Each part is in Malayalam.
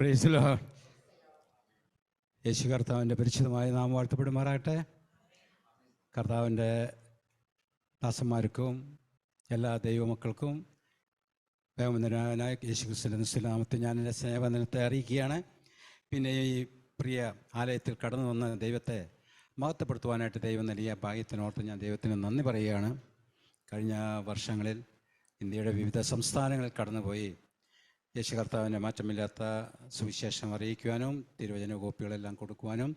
Price the Lord. യേശു കർത്താവിൻ്റെ പരിശുദ്ധമായ നാമം വാഴ്ത്തപ്പെടുമാറാകട്ടെ. കർത്താവിൻ്റെ ദാസന്മാർക്കും എല്ലാ ദൈവമക്കൾക്കും വേഗവന്ദനായ യേശു ക്രിസ്തുവിൻ്റെ നാമത്തിൽ ഞാൻ എൻ്റെ സ്നേഹവന്ദനത്തെ അറിയിക്കുകയാണ്. പിന്നെ ഈ പ്രിയ ആലയത്തിൽ കടന്നു വന്ന ദൈവത്തെ മഹത്വപ്പെടുത്തുവാനായിട്ട് ദൈവം നൽകിയ ഭാഗ്യത്തിനോർത്ത് ഞാൻ ദൈവത്തിന് നന്ദി പറയുകയാണ്. കഴിഞ്ഞ വർഷങ്ങളിൽ ഇന്ത്യയുടെ വിവിധ സംസ്ഥാനങ്ങളിൽ കടന്നുപോയി യേശു കർത്താവിൻ്റെ മാറ്റമില്ലാത്ത സുവിശേഷം അറിയിക്കുവാനും തിരുവചന കോപ്പികളെല്ലാം കൊടുക്കുവാനും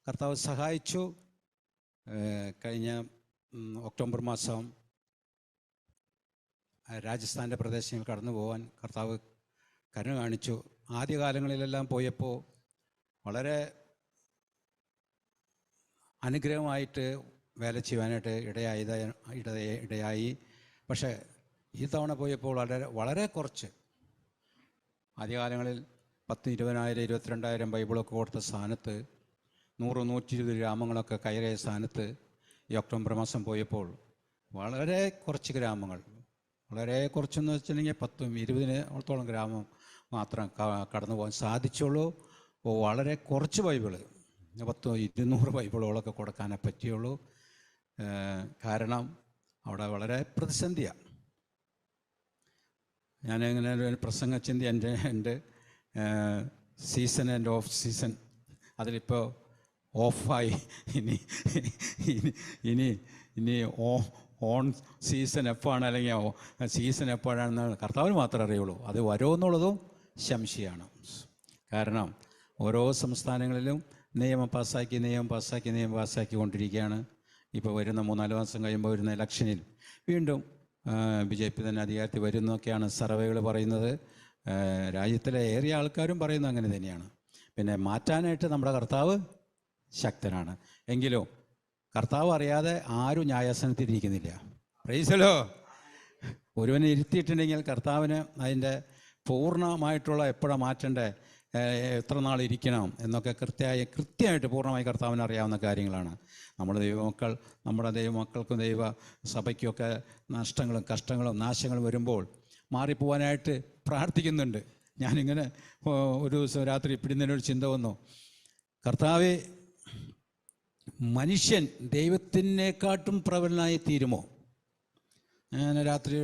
കർത്താവ് സഹായിച്ചു. കഴിഞ്ഞ ഒക്ടോബർ മാസം രാജസ്ഥാൻ്റെ പ്രദേശങ്ങൾ കടന്നു പോകാൻ കർത്താവ് കരുണ കാണിച്ചു. ആദ്യകാലങ്ങളിലെല്ലാം പോയപ്പോൾ വളരെ അനുഗ്രഹമായിട്ട് വേല ചെയ്യുവാനായിട്ട് ഇടയായി. പക്ഷേ ഈ തവണ പോയപ്പോൾ വളരെ കുറച്ച്, ആദ്യകാലങ്ങളിൽ 10,000, 20,000, 22,000 ബൈബിളൊക്കെ കൊടുത്ത സ്ഥാനത്ത് 100-120 ഗ്രാമങ്ങളൊക്കെ കയറിയ സ്ഥാനത്ത് ഈ ഒക്ടോബർ മാസം പോയപ്പോൾ വളരെ കുറച്ച് ഗ്രാമങ്ങൾ, വളരെ കുറച്ചെന്ന് വെച്ചിട്ടുണ്ടെങ്കിൽ 10-20 ഗ്രാമം മാത്രം കടന്നു പോകാൻ സാധിച്ചുള്ളൂ. വളരെ കുറച്ച് ബൈബിള്, 100-200 ബൈബിളുകളൊക്കെ കൊടുക്കാനേ പറ്റിയുള്ളൂ. കാരണം അവിടെ വളരെ പ്രതിസന്ധിയാണ്. ഞാനിങ്ങനെ ഒരു പ്രസംഗച്ചിന്തി എൻ്റെ സീസൺ ആൻഡ് ഓഫ് സീസൺ അതിലിപ്പോൾ ഓഫായി. ഇനി ഓൺ സീസൺ എപ്പോഴാണ്, അല്ലെങ്കിൽ സീസൺ എപ്പോഴാണെന്ന് കർത്താവിന് മാത്രമേ അറിയുള്ളൂ. അത് വരുമെന്നുള്ളതും സംശയമാണ്. കാരണം ഓരോ സംസ്ഥാനങ്ങളിലും നിയമം പാസ്സാക്കി കൊണ്ടിരിക്കുകയാണ്. ഇപ്പോൾ വരുന്ന 3-4 മാസം കഴിയുമ്പോൾ വരുന്ന ഇലക്ഷനിൽ വീണ്ടും BJP തന്നെ അധികാരത്തിൽ വരുന്നൊക്കെയാണ് സർവേകൾ പറയുന്നത്. രാജ്യത്തിലെ ഏറിയ ആൾക്കാരും പറയുന്നത് അങ്ങനെ തന്നെയാണ്. പിന്നെ മാറ്റാനായിട്ട് നമ്മുടെ കർത്താവ് ശക്തനാണ്. എങ്കിലും കർത്താവ് അറിയാതെ ആരും ന്യായാസനത്തിൽ ഇരിക്കുന്നില്ല. Praise the lord. ഒരുവനെ ഇരുത്തിയിട്ടുണ്ടെങ്കിൽ കർത്താവിന് അതിൻ്റെ പൂർണ്ണമായിട്ടുള്ള എപ്പോഴാണ് മാറ്റേണ്ടത്, എത്ര നാൾ ഇരിക്കണം എന്നൊക്കെ കൃത്യമായിട്ട് പൂർണ്ണമായി കർത്താവിന് അറിയാവുന്ന കാര്യങ്ങളാണ്. നമ്മുടെ ദൈവമക്കൾക്കും ദൈവ സഭയ്ക്കുമൊക്കെ നഷ്ടങ്ങളും കഷ്ടങ്ങളും നാശങ്ങളും വരുമ്പോൾ മാറിപ്പോവാനായിട്ട് പ്രാർത്ഥിക്കുന്നുണ്ട്. ഞാനിങ്ങനെ ഒരു ദിവസം രാത്രി ഇപ്പിടുന്നതിനൊരു ചിന്ത വന്നു, കർത്താവേ, മനുഷ്യൻ ദൈവത്തിനേക്കാട്ടും പ്രബലനായി തീരുമോ? ഞാൻ രാത്രി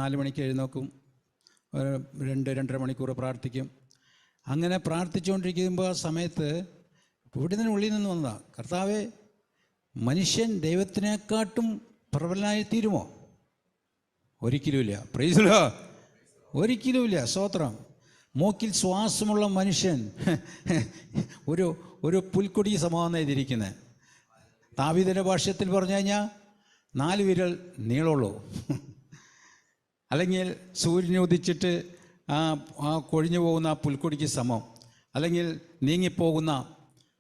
4 മണിക്ക് എഴുന്നേക്കും, 2-2.5 മണിക്കൂർ പ്രാർത്ഥിക്കും. അങ്ങനെ പ്രാർത്ഥിച്ചുകൊണ്ടിരിക്കുമ്പോൾ ആ സമയത്ത് ഉള്ളിൽ നിന്ന് വന്നതാണ്, കർത്താവേ, മനുഷ്യൻ ദൈവത്തിനേക്കാട്ടും പ്രബലനായി തീരുമോ? ഒരിക്കലുമില്ല. Price the Lord. ഒരിക്കലുമില്ല. സ്തോത്രം. മൂക്കിൽ ശ്വാസമുള്ള മനുഷ്യൻ ഒരു പുൽക്കൊടി സമാധാനമായിരിക്കുന്നത്. ദാവീദിന്റെ ഭാഷ്യത്തിൽ പറഞ്ഞു കഴിഞ്ഞാൽ 4 വിരൽ നീളമുള്ളൂ. അല്ലെങ്കിൽ സൂര്യനെ ഉദിച്ചിട്ട് ആ കൊഴിഞ്ഞു പോകുന്ന ആ പുൽക്കൊടിക്ക് സമം, അല്ലെങ്കിൽ നീങ്ങിപ്പോകുന്ന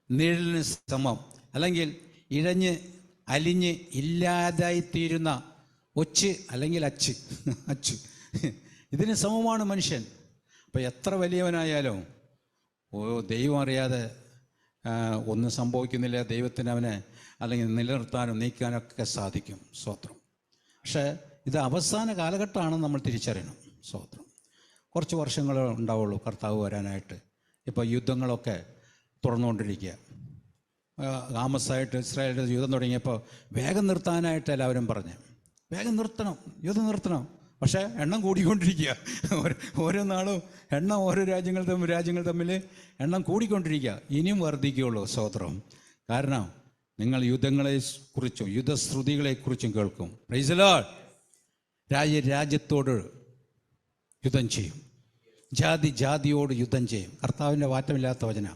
നിഴലിന് സമം, അല്ലെങ്കിൽ ഇഴഞ്ഞ് അലിഞ്ഞ് ഇല്ലാതായിത്തീരുന്ന ഒച്ച് അല്ലെങ്കിൽ അച്ച് ഇതിന് സമമാണ് മനുഷ്യൻ. അപ്പോൾ എത്ര വലിയവനായാലും ദൈവം അറിയാതെ ഒന്നും സംഭവിക്കുന്നില്ല. ദൈവത്തിന് അവനെ അല്ലെങ്കിൽ നിലനിർത്താനും നീക്കാനൊക്കെ സാധിക്കും. സ്തോത്രം. പക്ഷേ ഇത് അവസാന കാലഘട്ടമാണെന്ന് നമ്മൾ തിരിച്ചറിയണം. സ്തോത്രം. കുറച്ച് വർഷങ്ങൾ ഉണ്ടാവുള്ളൂ കർത്താവ് വരാനായിട്ട്. ഇപ്പോൾ യുദ്ധങ്ങളൊക്കെ തുറന്നുകൊണ്ടിരിക്കുക. ആമസായിട്ട് ഇസ്രായേലിൻ്റെ യുദ്ധം തുടങ്ങിയപ്പോൾ വേഗം നിർത്താനായിട്ട് എല്ലാവരും പറഞ്ഞ്, വേഗം നിർത്തണം, യുദ്ധം നിർത്തണം. പക്ഷേ എണ്ണം കൂടിക്കൊണ്ടിരിക്കുക. ഓരോ നാളും എണ്ണം, ഓരോ രാജ്യങ്ങൾ തമ്മിൽ എണ്ണം കൂടിക്കൊണ്ടിരിക്കുക. ഇനിയും വർദ്ധിക്കുകയുള്ളൂ. സ്തോത്രം. കാരണം നിങ്ങൾ യുദ്ധങ്ങളെക്കുറിച്ചും യുദ്ധശ്രുതികളെക്കുറിച്ചും കേൾക്കും. Price the Lord. രാജ്യത്തോട് യുദ്ധം ചെയ്യും, ജാതിയോട് യുദ്ധം ചെയ്യും. കർത്താവിൻ്റെ മാറ്റമില്ലാത്ത വചനം.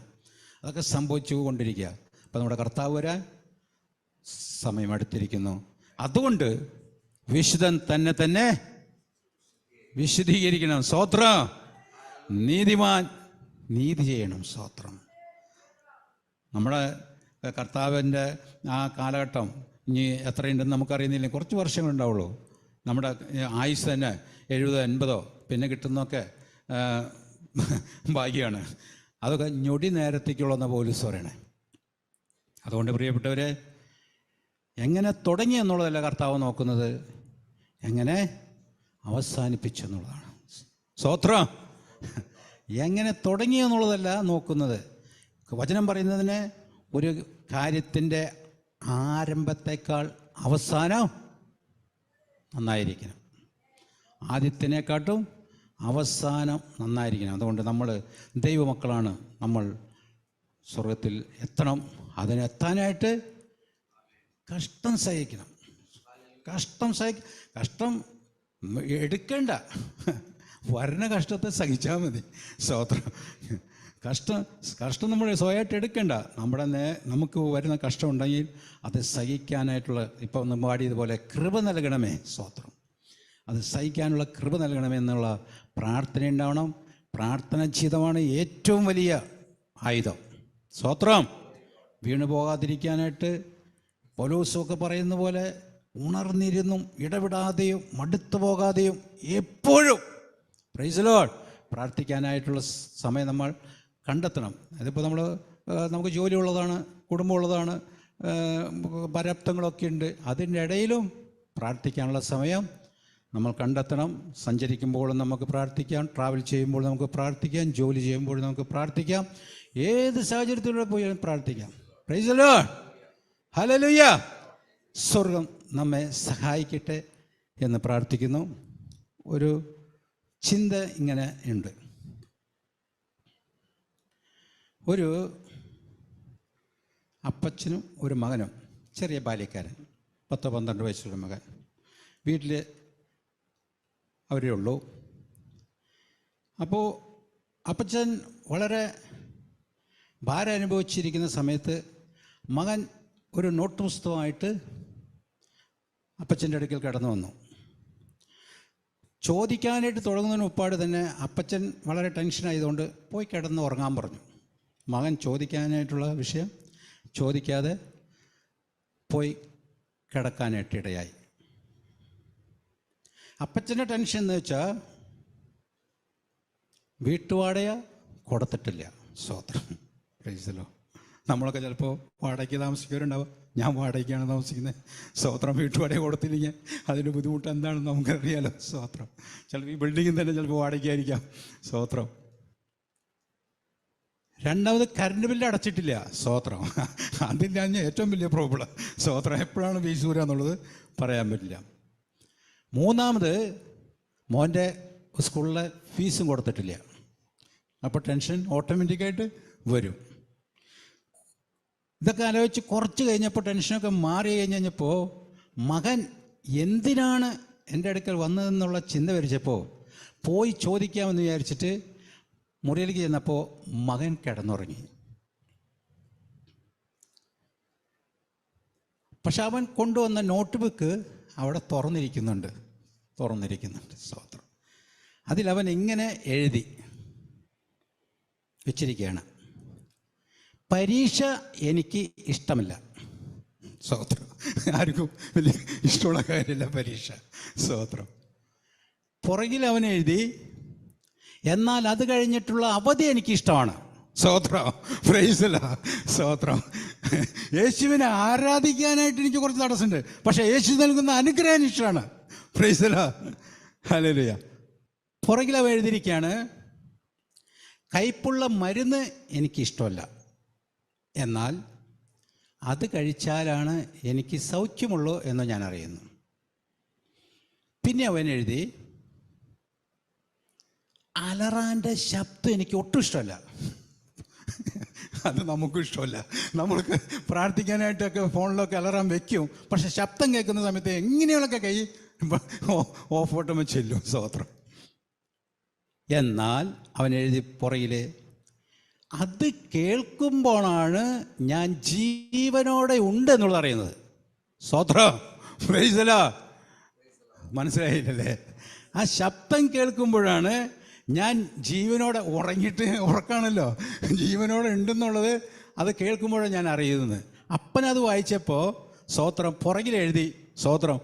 അതൊക്കെ സംഭവിച്ചു കൊണ്ടിരിക്കുക. അപ്പം നമ്മുടെ കർത്താവ് വരാൻ സമയം അടുത്തിരിക്കുന്നു. അതുകൊണ്ട് വിശുദ്ധൻ തന്നെ വിശുദ്ധീകരിക്കണം. സ്തോത്രം. നീതിമാൻ നീതി ചെയ്യണം. സ്തോത്രം. നമ്മുടെ കർത്താവിൻ്റെ ആ കാലഘട്ടം ഇനി എത്രയുണ്ടെന്ന് നമുക്കറിയുന്നില്ല. കുറച്ച് വർഷങ്ങളുണ്ടാവുള്ളൂ. നമ്മുടെ ആയുസ് തന്നെ 70-80 പിന്നെ കിട്ടുന്നതൊക്കെ ഭാഗ്യമാണ്. അതൊക്കെ ഞൊടി നേരത്തേക്കുള്ളതെന്ന പോലീസ് പറയണേ. അതുകൊണ്ട് പ്രിയപ്പെട്ടവരെ, എങ്ങനെ തുടങ്ങി എന്നുള്ളതല്ല കർത്താവ് നോക്കുന്നത്, എങ്ങനെ അവസാനിപ്പിച്ചു എന്നുള്ളതാണ്. സ്തോത്രം. എങ്ങനെ തുടങ്ങി എന്നുള്ളതല്ല നോക്കുന്നത്. വചനം പറയുന്നതിന് ഒരു കാര്യത്തിൻ്റെ ആരംഭത്തേക്കാൾ അവസാനം നന്നായിരിക്കണം. ആദ്യത്തിനെക്കാട്ടും അവസാനം നന്നായിരിക്കണം. അതുകൊണ്ട് നമ്മൾ ദൈവമക്കളാണ്. നമ്മൾ സ്വർഗത്തിൽ എത്തണം. അതിനെത്താനായിട്ട് കഷ്ടം സഹിക്കണം. കഷ്ടം എടുക്കേണ്ട, വരണ കഷ്ടത്തെ സഹിച്ചാൽ മതി. സ്തോത്രം. കഷ്ടം നമ്മൾ സ്വയമായിട്ട് എടുക്കേണ്ട. നമുക്ക് വരുന്ന കഷ്ടം ഉണ്ടെങ്കിൽ അത് സഹിക്കാനായിട്ടുള്ള, ഇപ്പം നമ്മൾ പാടിയതുപോലെ കൃപ നൽകണമേ. സ്തോത്രം. അത് സഹിക്കാനുള്ള കൃപ നൽകണമേ എന്നുള്ള പ്രാർത്ഥന ഉണ്ടാവണം. പ്രാർത്ഥന ജീവിതമാണ് ഏറ്റവും വലിയ ആയുധം. സ്തോത്രം. വീണു പോകാതിരിക്കാനായിട്ട് പൗലോസൊക്കെ പറയുന്ന പോലെ ഉണർന്നിരുന്നും ഇടവിടാതെയും മടുത്തു പോകാതെയും എപ്പോഴും പ്രൈസ് ദി ലോർഡ് പ്രാർത്ഥിക്കാനായിട്ടുള്ള സമയം നമ്മൾ കണ്ടെത്തണം. അതിപ്പോൾ നമുക്ക് ജോലിയുള്ളതാണ്, കുടുംബമുള്ളതാണ്, പരാപ്തങ്ങളൊക്കെ ഉണ്ട്. അതിൻ്റെ ഇടയിലും പ്രാർത്ഥിക്കാനുള്ള സമയം നമ്മൾ കണ്ടെത്തണം. സഞ്ചരിക്കുമ്പോഴും നമുക്ക് പ്രാർത്ഥിക്കാം, ട്രാവൽ ചെയ്യുമ്പോൾ നമുക്ക് പ്രാർത്ഥിക്കാം, ജോലി ചെയ്യുമ്പോൾ നമുക്ക് പ്രാർത്ഥിക്കാം, ഏത് സാഹചര്യത്തിലൂടെ പോയാലും പ്രാർത്ഥിക്കാം. Price the lord. ഹല്ലേലൂയ. സ്വർഗം നമ്മെ സഹായിക്കട്ടെ എന്ന് പ്രാർത്ഥിക്കുന്നു. ഒരു ചിന്ത ഇങ്ങനെ ഉണ്ട്. ഒരു അപ്പച്ചനും ഒരു മകനും, ചെറിയ ബാല്യക്കാരൻ, 10-12 വയസ്സുള്ള മകൻ, വീട്ടിൽ അവരേ ഉള്ളൂ. അപ്പോൾ അപ്പച്ചൻ വളരെ ഭാരം അനുഭവിച്ചിരിക്കുന്ന സമയത്ത് മകൻ ഒരു നോട്ട് പുസ്തകമായിട്ട് അപ്പച്ചൻ്റെ അടുക്കൽ കടന്നു വന്നു. ചോദിക്കാനായിട്ട് തുടങ്ങുന്നതിന് മുമ്പാട് തന്നെ അപ്പച്ചൻ വളരെ ടെൻഷനായതുകൊണ്ട് പോയി കിടന്ന് ഉറങ്ങാൻ പറഞ്ഞു. മകൻ ചോദിക്കാനായിട്ടുള്ള വിഷയം ചോദിക്കാതെ പോയി കിടക്കാനായിട്ട് ഇടയായി. അപ്പച്ചൻ്റെ ടെൻഷൻ എന്ന് വെച്ചാൽ വീട്ടുവാടക കൊടുത്തിട്ടില്ല. സ്തോത്രം. Price the Lord. നമ്മളൊക്കെ ചിലപ്പോൾ വാടകയ്ക്ക് താമസിക്കുന്നവരുണ്ടാവും. ഞാൻ വാടകയ്ക്കാണ് താമസിക്കുന്നത്. സ്തോത്രം. വീട്ടുവാടക കൊടുത്തില്ലെങ്കിൽ അതിൻ്റെ ബുദ്ധിമുട്ട് എന്താണെന്ന് നമുക്കറിയാലോ. സ്തോത്രം. ചിലപ്പോൾ ഈ ബിൽഡിങ്ങിൽ തന്നെ ചിലപ്പോൾ വാടകയ്ക്കായിരിക്കാം. സ്തോത്രം. രണ്ടാമത് കറണ്ട് ബില്ല് അടച്ചിട്ടില്ല. സ്തോത്രം. അതിലാണ് ഏറ്റവും വലിയ പ്രോബ്ലം. സ്തോത്രം. എപ്പോഴാണ് ഫീസ് വരിക എന്നുള്ളത് പറയാൻ പറ്റില്ല. മൂന്നാമത് മോൻ്റെ സ്കൂളിലെ ഫീസും കൊടുത്തിട്ടില്ല. അപ്പോൾ ടെൻഷൻ ഓട്ടോമാറ്റിക്കായിട്ട് വരും. ഇതൊക്കെ ആലോചിച്ച് കുറച്ച് കഴിഞ്ഞപ്പോൾ ടെൻഷനൊക്കെ മാറി കഴിഞ്ഞപ്പോൾ മകൻ എന്തിനാണ് എൻ്റെ അടുക്കൽ വന്നതെന്നുള്ള ചിന്ത വരിച്ചപ്പോൾ പോയി ചോദിക്കാമെന്ന് വിചാരിച്ചിട്ട് മുറിയിലേക്ക് ചെന്നപ്പോൾ മകൻ കിടന്നുറങ്ങി. പക്ഷെ അവൻ കൊണ്ടുവന്ന നോട്ട് ബുക്ക് അവിടെ തുറന്നിരിക്കുന്നുണ്ട്. സ്തോത്രം. അതിലവൻ ഇങ്ങനെ എഴുതി വെച്ചിരിക്കുകയാണ്: പരീക്ഷ എനിക്ക് ഇഷ്ടമില്ല. സ്തോത്രം. ആർക്കും വലിയ ഇഷ്ടമുള്ള കാര്യമില്ല പരീക്ഷ. സ്തോത്രം. പുറകിൽ അവൻ എഴുതി, എന്നാൽ അത് കഴിഞ്ഞിട്ടുള്ള അവധി എനിക്കിഷ്ടമാണ്. സ്തോത്രം. Price the Lord. സ്തോത്രം. യേശുവിനെ ആരാധിക്കാനായിട്ട് എനിക്ക് കുറച്ച് തടസ്സമുണ്ട്, പക്ഷേ യേശു നൽകുന്ന അനുഗ്രഹം ഇഷ്ടമാണ്. Price the lord. ഹല്ലേലൂയ. പുറകിൽ അവൻ എഴുതിയിരിക്കുകയാണ്: കയ്പുള്ള മരുന്ന് എനിക്കിഷ്ടമല്ല, എന്നാൽ അത് കഴിച്ചാലാണ് എനിക്ക് സൗഖ്യമുള്ളൂ എന്ന് ഞാൻ അറിയുന്നു. പിന്നെ അവൻ എഴുതി, അലറാൻ്റെ ശബ്ദം എനിക്ക് ഒട്ടും ഇഷ്ടമല്ല. അത് നമുക്കും ഇഷ്ടമല്ല. നമ്മൾക്ക് പ്രാർത്ഥിക്കാനായിട്ടൊക്കെ ഫോണിലൊക്കെ അലറാൻ വെക്കും, പക്ഷെ ശബ്ദം കേൾക്കുന്ന സമയത്ത് എങ്ങനെയൊക്കെ കൈ ഓഫ് ഓട്ടുമ്പോൾ ചെല്ലും. സ്തോത്രം. എന്നാൽ അവൻ എഴുതി പുറകില്, അത് കേൾക്കുമ്പോഴാണ് ഞാൻ ജീവനോടെ ഉണ്ട് എന്നുള്ളത് അറിയുന്നത്. സ്തോത്രം. Price the Lord. മനസ്സിലായില്ലേ? ആ ശബ്ദം കേൾക്കുമ്പോഴാണ് ഞാൻ ജീവനോടെ, ഉറക്കാണല്ലോ, ജീവനോടെ ഉണ്ടെന്നുള്ളത് അത് കേൾക്കുമ്പോഴാണ് ഞാൻ അറിയുന്നത്. അപ്പനത് വായിച്ചപ്പോൾ സ്തോത്രം പുറകിലെഴുതി, സ്തോത്രം,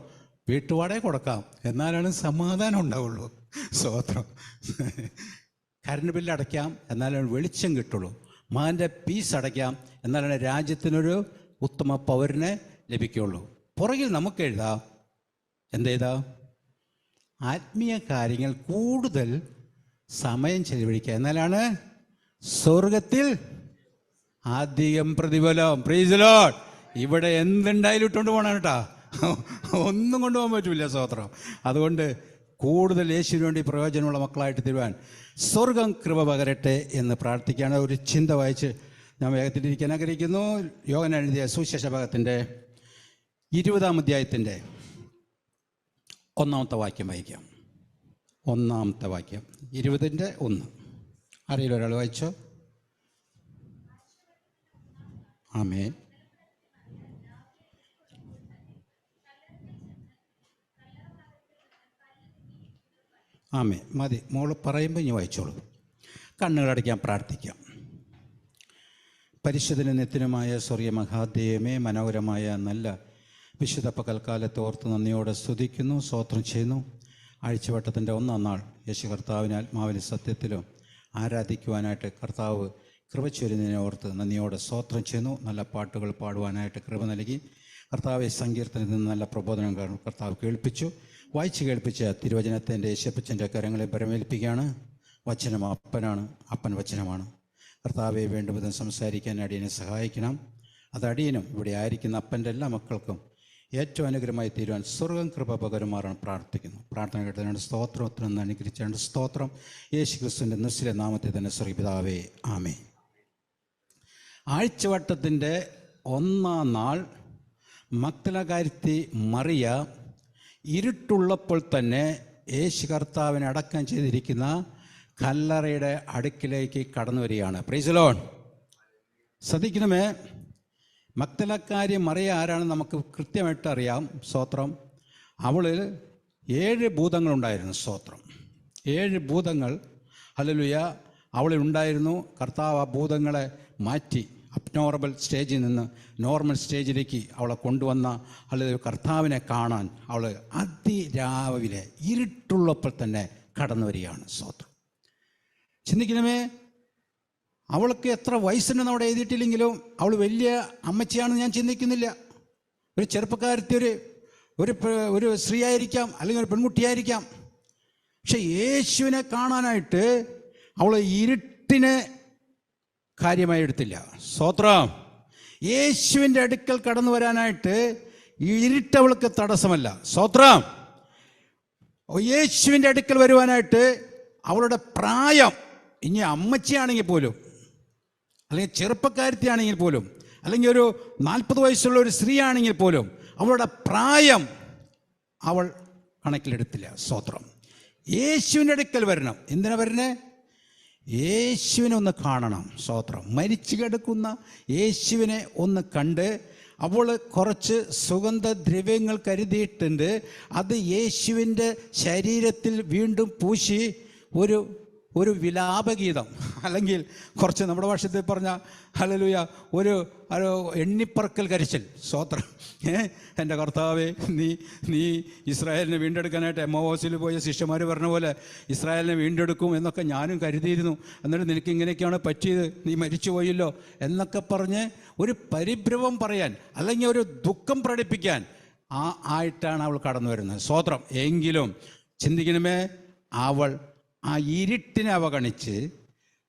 വീട്ടുവാടക കൊടുക്കാം എന്നാലാണ് സമാധാനം ഉണ്ടാവുള്ളൂ. സ്തോത്രം. കറണ്ട് ബില്ല് അടയ്ക്കാം എന്നാലാണ് വെളിച്ചം കിട്ടുള്ളൂ. മകൻ്റെ ഫീസ് അടയ്ക്കാം എന്നാലാണ് രാജ്യത്തിനൊരു ഉത്തമ പൗരനെ ലഭിക്കുകയുള്ളൂ. പുറകിൽ നമുക്ക് എഴുതാം, എന്തെഴുതാം? ആത്മീയ കാര്യങ്ങൾ കൂടുതൽ സമയം ചെലവഴിക്കുക, എന്നാലാണ് സ്വർഗത്തിൽ അധികം പ്രതിഫലം. Price the Lord. ഇവിടെ എന്തുണ്ടായാലും ഇട്ടുകൊണ്ട് പോകണം കേട്ടോ, ഒന്നും കൊണ്ടുപോകാൻ പറ്റില്ല. സ്തോത്രം. അതുകൊണ്ട് കൂടുതൽ യേശുവിന് വേണ്ടി പ്രയോജനമുള്ള മക്കളായിട്ട് തീരുവാൻ സ്വർഗം കൃപ പകരട്ടെ എന്ന് പ്രാർത്ഥിക്കുകയാണ്. ഒരു ചിന്ത വായിച്ച് ഞാൻ വേഗത്തിലിരിക്കാൻ ആഗ്രഹിക്കുന്നു. യോഹന്നാൻ എഴുതിയ സുവിശേഷ ഭാഗത്തിൻ്റെ 20-ാം അധ്യായത്തിൻ്റെ 1-ാമത്തെ വാക്യം വായിക്കാം. 1-ാമത്തെ വാക്യം 20-ന്റെ-1. അറിയില്ല, ഒരാൾ വായിച്ചോ? ആമേൻ. ആമേ. മതി, മോള് പറയുമ്പോൾ ഇനി വായിച്ചോളൂ. കണ്ണുകളടയ്ക്കാൻ പ്രാർത്ഥിക്കാം. പരിശുദ്ധനും നിത്യനുമായ സ്വർഗീയ മഹാദേവമേ, മനോഹരമായ നല്ല വിശുദ്ധ പകൽക്കാലത്തെ ഓർത്ത് നന്ദിയോടെ സ്തുതിക്കുന്നു, സ്തോത്രം ചെയ്യുന്നു. ആഴ്ചവട്ടത്തിൻ്റെ 1-ാം നാൾ യേശു കർത്താവിനെ ആത്മാവിന് സത്യത്തിലും ആരാധിക്കുവാനായിട്ട് കർത്താവ് കൃപ ചൊരിഞ്ഞതിനെ ഓർത്ത് നന്ദിയോടെ സ്തോത്രം ചെയ്യുന്നു. നല്ല പാട്ടുകൾ പാടുവാനായിട്ട് കൃപ നൽകി. കർത്താവ് സങ്കീർത്തനത്തിൽ നിന്ന് നല്ല പ്രബോധനം കർത്താവ് കേൾപ്പിച്ചു. വായിച്ച് കേൾപ്പിച്ച തിരുവചനത്തിൻ്റെ യേശപ്പച്ചൻ്റെ കരങ്ങളെ പരമേൽപ്പിക്കുകയാണ്. വചനം അപ്പനാണ്, അപ്പൻ വചനമാണ്. കർത്താവെ വേണ്ടുവിധം സംസാരിക്കാൻ അടിയനെ സഹായിക്കണം. അത് അടിയനും ഇവിടെ ആയിരിക്കുന്ന അപ്പൻ്റെ എല്ലാ മക്കൾക്കും ഏറ്റവും അനുഗ്രഹമായി തീരുവാൻ സ്വർഗം കൃപ പകരുമാറാണ് പ്രാർത്ഥിക്കുന്നു. പ്രാർത്ഥന കേട്ടതിനാണ് സ്തോത്രത്തിന് അനുഗ്രഹിച്ചാണ് സ്തോത്രം. യേശു ക്രിസ്തുവിൻ്റെ നിശ്ചല നാമത്തിൽ തന്നെ സ്വർഗപിതാവേ, ആമേൻ. ആഴ്ചവട്ടത്തിൻ്റെ 1-ാം നാൾ മഗ്ദലക്കാരത്തി മറിയ ഇരുട്ടുള്ളപ്പോൾ തന്നെ യേശു കർത്താവിനെ അടക്കം ചെയ്തിരിക്കുന്ന കല്ലറയുടെ അടുക്കിലേക്ക് കടന്നു വരികയാണ്. Praise the lord. ശ്രദ്ധിക്കണമേ, മഗ്ദലക്കാരി മറിയ ആരാണെന്ന് നമുക്ക് കൃത്യമായിട്ട് അറിയാം. സ്തോത്രം. അവളിൽ 7 ഭൂതങ്ങളുണ്ടായിരുന്നു. സ്തോത്രം. 7 ഭൂതങ്ങൾ, ഹല്ലേലൂയ, അവളിൽ ഉണ്ടായിരുന്നു. കർത്താവ് ആ ഭൂതങ്ങളെ മാറ്റി അബ്നോർമൽ സ്റ്റേജിൽ നിന്ന് നോർമൽ സ്റ്റേജിലേക്ക് അവളെ കൊണ്ടുവന്ന, അല്ലെങ്കിൽ കർത്താവിനെ കാണാൻ അവൾ അതിരാവിലെ ഇരുട്ടുള്ളപ്പോൾ തന്നെ കടന്നു വരികയാണ്. സ്തോത്രം. ചിന്തിക്കണമേ, അവൾക്ക് എത്ര വയസ്സുണ്ടെന്ന് അവിടെ എഴുതിയിട്ടില്ലെങ്കിലും അവൾ വലിയ അമ്മച്ചിയാണെന്ന് ഞാൻ ചിന്തിക്കുന്നില്ല. ഒരു ചെറുപ്പക്കാരത്തി, ഒരു സ്ത്രീ ആയിരിക്കാം, അല്ലെങ്കിൽ ഒരു പെൺകുട്ടിയായിരിക്കാം. പക്ഷെ യേശുവിനെ കാണാനായിട്ട് അവൾ ഇരുട്ടിനെ കാര്യമായി എടുത്തില്ല. സ്തോത്രം. യേശുവിൻ്റെ അടുക്കൽ കടന്നു വരാനായിട്ട് ഇരുട്ടവൾക്ക് തടസ്സമല്ല. സ്തോത്രം. യേശുവിൻ്റെ അടുക്കൽ വരുവാനായിട്ട് അവളുടെ പ്രായം, ഇനി അമ്മച്ചിയാണെങ്കിൽ പോലും, അല്ലെങ്കിൽ ചെറുപ്പക്കാരത്തിയാണെങ്കിൽ പോലും, അല്ലെങ്കിൽ ഒരു 40 വയസ്സുള്ള ഒരു സ്ത്രീ ആണെങ്കിൽ പോലും, അവളുടെ പ്രായം അവൾ കണക്കിലെടുത്തില്ല. സ്തോത്രം. യേശുവിൻ്റെ അടുക്കൽ വരണം. എന്തിനാ വരണേ? യേശുവിനെ ഒന്ന് കാണണം. സ്തോത്രം. മരിച്ചു കിടക്കുന്ന യേശുവിനെ ഒന്ന് കണ്ട് അവൾ കുറച്ച് സുഗന്ധദ്രവ്യങ്ങൾ കരുതിയിട്ടുണ്ട്. അത് യേശുവിൻ്റെ ശരീരത്തിൽ വീണ്ടും പൂശി ഒരു വിലാപഗീതം, അല്ലെങ്കിൽ കുറച്ച് നമ്മുടെ ഭാഷത്തിൽ പറഞ്ഞ ഹല്ലേലൂയ ഒരു എണ്ണിപ്പറക്കൽ കരച്ചിൽ. സ്തോത്രം. എൻ്റെ കർത്താവേ, നീ ഇസ്രായേലിനെ വീണ്ടെടുക്കാനായിട്ട് എമ്മോസിൽ പോയ ശിഷ്യന്മാർ പറഞ്ഞ പോലെ ഇസ്രായേലിനെ വീണ്ടെടുക്കും എന്നൊക്കെ ഞാനും കരുതിയിരുന്നു. എന്നിട്ട് നിനക്ക് ഇങ്ങനെയൊക്കെയാണ് പറ്റിയത്, നീ മരിച്ചു പോയല്ലോ എന്നൊക്കെ പറഞ്ഞ് ഒരു പരിഭ്രമം പറയാൻ, അല്ലെങ്കിൽ ഒരു ദുഃഖം പ്രകടിപ്പിക്കാൻ ആയിട്ടാണ് അവൾ കടന്നു വരുന്നത്. സ്തോത്രം. എങ്കിലും ചിന്തിക്കണമേ, അവൾ ആ ഇരുട്ടിനെ അവഗണിച്ച്,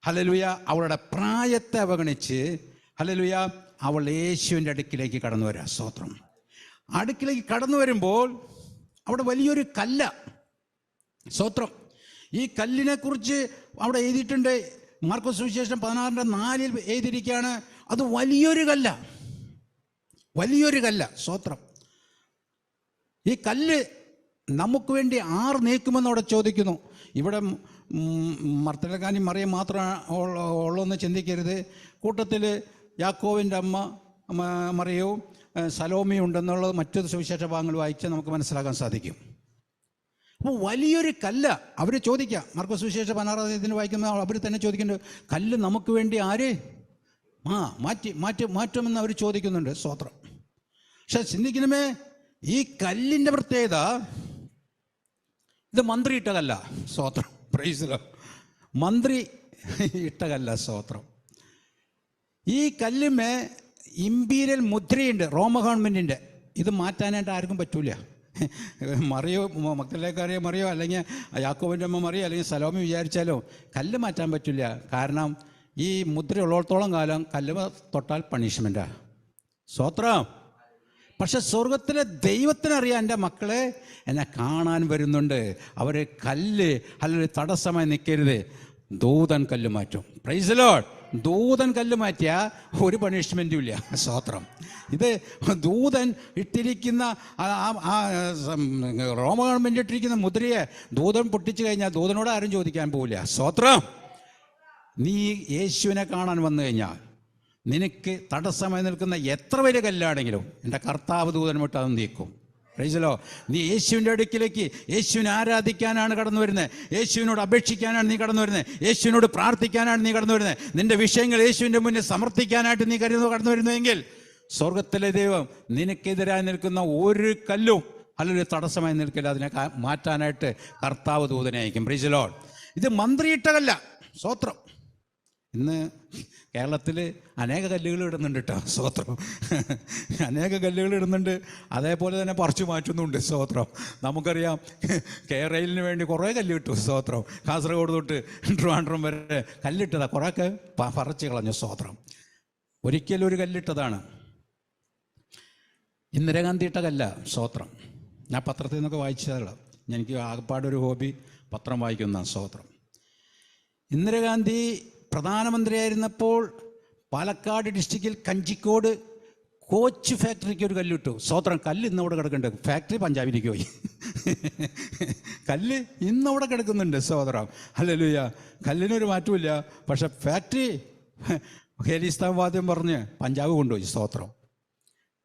ഹല്ലേലൂയ, അവളുടെ പ്രായത്തെ അവഗണിച്ച്, ഹല്ലേലൂയ, അവൾ യേശുവിൻ്റെ അടുക്കിലേക്ക് കടന്നു വരിക. സ്തോത്രം. അടുക്കിലേക്ക് കടന്നു വരുമ്പോൾ അവിടെ വലിയൊരു കല്ല. സ്തോത്രം. ഈ കല്ലിനെ കുറിച്ച് അവിടെ എഴുതിയിട്ടുണ്ട്. മാർക്കോസ് സുവിശേഷം 16:4 എഴുതിയിരിക്കുകയാണ്. അത് വലിയൊരു കല്ല, വലിയൊരു കല്ല. സ്തോത്രം. ഈ കല്ല് നമുക്ക് വേണ്ടി ആർ നീക്കുമെന്ന് അവിടെ ചോദിക്കുന്നു. ഇവിടെ മർത്തലക്കാരി മറിയം മാത്രം ഉള്ളതെന്ന് ചിന്തിക്കരുത്. കൂട്ടത്തിൽ യാക്കോവിൻ്റെ അമ്മ മറിയവും സലോമിയും ഉണ്ടെന്നുള്ളത് മറ്റൊരു സുവിശേഷ ഭാഗങ്ങൾ വായിച്ചാൽ നമുക്ക് മനസ്സിലാക്കാൻ സാധിക്കും. അപ്പോൾ വലിയൊരു കല്ല അവർ ചോദിക്കുക. മാർക്കോസ് സുവിശേഷ 16 വായിക്കുന്ന അവർ തന്നെ ചോദിക്കുന്നുണ്ട്, കല്ല് നമുക്ക് വേണ്ടി ആര് മാറ്റുമെന്ന് അവർ ചോദിക്കുന്നുണ്ട്. സ്തോത്രം. പക്ഷെ ചിന്തിക്കണമേ, ഈ കല്ലിൻ്റെ പ്രത്യേകത, ഇത് മന്ത്രി ഇട്ടതല്ല. സ്തോത്രം. Price the Lord. മന്ത്രി ഇട്ടതല്ല. സ്തോത്രം. ഈ കല്ലുമേ ഇമ്പീരിയൽ മുദ്രയുണ്ട്, റോമ ഗവൺമെൻറ്റിൻ്റെ. ഇത് മാറ്റാനായിട്ട് ആർക്കും പറ്റൂല. മറിയോ, മഗ്ദലേക്കാരിയെ മറിയോ, അല്ലെങ്കിൽ യാക്കോബിൻ്റെ അമ്മ മറിയോ, അല്ലെങ്കിൽ സലോമി വിചാരിച്ചാലോ കല്ല് മാറ്റാൻ പറ്റില്ല. കാരണം ഈ മുദ്ര ഉള്ളിടത്തോളം കാലം കല്ല് തൊട്ടാൽ പണിഷ്മെൻറ്റാണ്. സ്തോത്രം. പക്ഷെ സ്വർഗത്തിലെ ദൈവത്തിനറിയാം എൻ്റെ മക്കളെ എന്നെ കാണാൻ വരുന്നുണ്ട്, അവർ കല്ല് അല്ലെങ്കിൽ തടസ്സമായി നിൽക്കരുത്. ദൂതൻ കല്ല് മാറ്റും. Price the Lord. ദൂതൻ കല്ല് മാറ്റിയാൽ ഒരു പണിഷ്മെൻറ്റും ഇല്ല. സ്തോത്രം. ഇത് ദൂതൻ ഇട്ടിരിക്കുന്ന റോമ ഗവൺമെൻറ് ഇട്ടിരിക്കുന്ന മുദ്രയെ ദൂതൻ പൊട്ടിച്ചു കഴിഞ്ഞാൽ ദൂതനോട് ആരും ചോദിക്കാൻ പോവില്ല. സ്തോത്രം. നീ യേശുവിനെ കാണാൻ വന്നു കഴിഞ്ഞാൽ നിനക്ക് തടസ്സമായി നിൽക്കുന്ന എത്ര വലിയ കല്ലാണെങ്കിലും എൻ്റെ കർത്താവ് ദൂതൻ വിട്ട് അത് നീക്കും. പ്രൈസലോ. നീ യേശുവിൻ്റെ അടുക്കിലേക്ക് യേശുവിനെ ആരാധിക്കാനാണ് കടന്നു വരുന്നത്, യേശുവിനോട് അപേക്ഷിക്കാനാണ് നീ കടന്നു വരുന്നത്, യേശുവിനോട് പ്രാർത്ഥിക്കാനാണ് നീ കടന്നു വരുന്നത്, നിൻ്റെ വിഷയങ്ങൾ യേശുവിൻ്റെ മുന്നിൽ സമർപ്പിക്കാനായിട്ട് നീ കടന്നു വരുന്നുവെങ്കിൽ സ്വർഗത്തിലെ ദൈവം നിനക്കെതിരായി നിൽക്കുന്ന ഒരു കല്ലും അല്ലെങ്കിൽ തടസ്സമായി നിൽക്കില്ല. അതിനെ മാറ്റാനായിട്ട് കർത്താവ് ദൂതനെ അയക്കും. Price the Lord. ഇത് മന്ത്രിയിട്ടകല്ല. സ്തോത്രം. ഇന്ന് കേരളത്തിൽ അനേക കല്ലുകൾ ഇടുന്നുണ്ട് കേട്ടോ. സ്തോത്രം. അനേക കല്ലുകൾ ഇടുന്നുണ്ട്, അതേപോലെ തന്നെ പറിച്ചു മാറ്റുന്നുണ്ട്. സ്തോത്രം. നമുക്കറിയാം കേരളത്തിന് വേണ്ടി കുറേ കല്ല് കിട്ടും. സ്തോത്രം. കാസർഗോഡ് തൊട്ട് ട്രിവാൻഡ്രം വരെ കല്ലിട്ടതാണ്, കുറേയൊക്കെ പറിച്ച് കളഞ്ഞു. സ്തോത്രം. ഒരിക്കലും ഒരു കല്ലിട്ടതാണ്. ഇന്ദിരാഗാന്ധി ഇട്ട കല്ല. സ്തോത്രം. ഞാൻ പത്രത്തിൽ നിന്നൊക്കെ വായിച്ചതാണ്. എനിക്ക് ആകപ്പാടൊരു ഹോബി പത്രം വായിക്കുന്ന. സ്തോത്രം. ഇന്ദിരാഗാന്ധി പ്രധാനമന്ത്രിയായിരുന്നപ്പോൾ പാലക്കാട് ഡിസ്ട്രിക്റ്റിൽ കഞ്ചിക്കോട് കോച്ച് ഫാക്ടറിക്ക് ഒരു കല്ലിട്ടു. സ്തോത്രം. കല്ല് ഇന്നവിടെ കിടക്കുന്നുണ്ട്. ഫാക്ടറി പഞ്ചാബിലേക്ക് പോയി. കല്ല് ഇന്നവിടെ കിടക്കുന്നുണ്ട്. സ്തോത്രം. ഹല്ലേലൂയ. കല്ലിനൊരു മാറ്റമില്ല. പക്ഷെ ഫാക്ടറി ഖലിസ്ഥാൻ വാദ്യം പറഞ്ഞ് പഞ്ചാബ് കൊണ്ടുപോയി. സ്തോത്രം.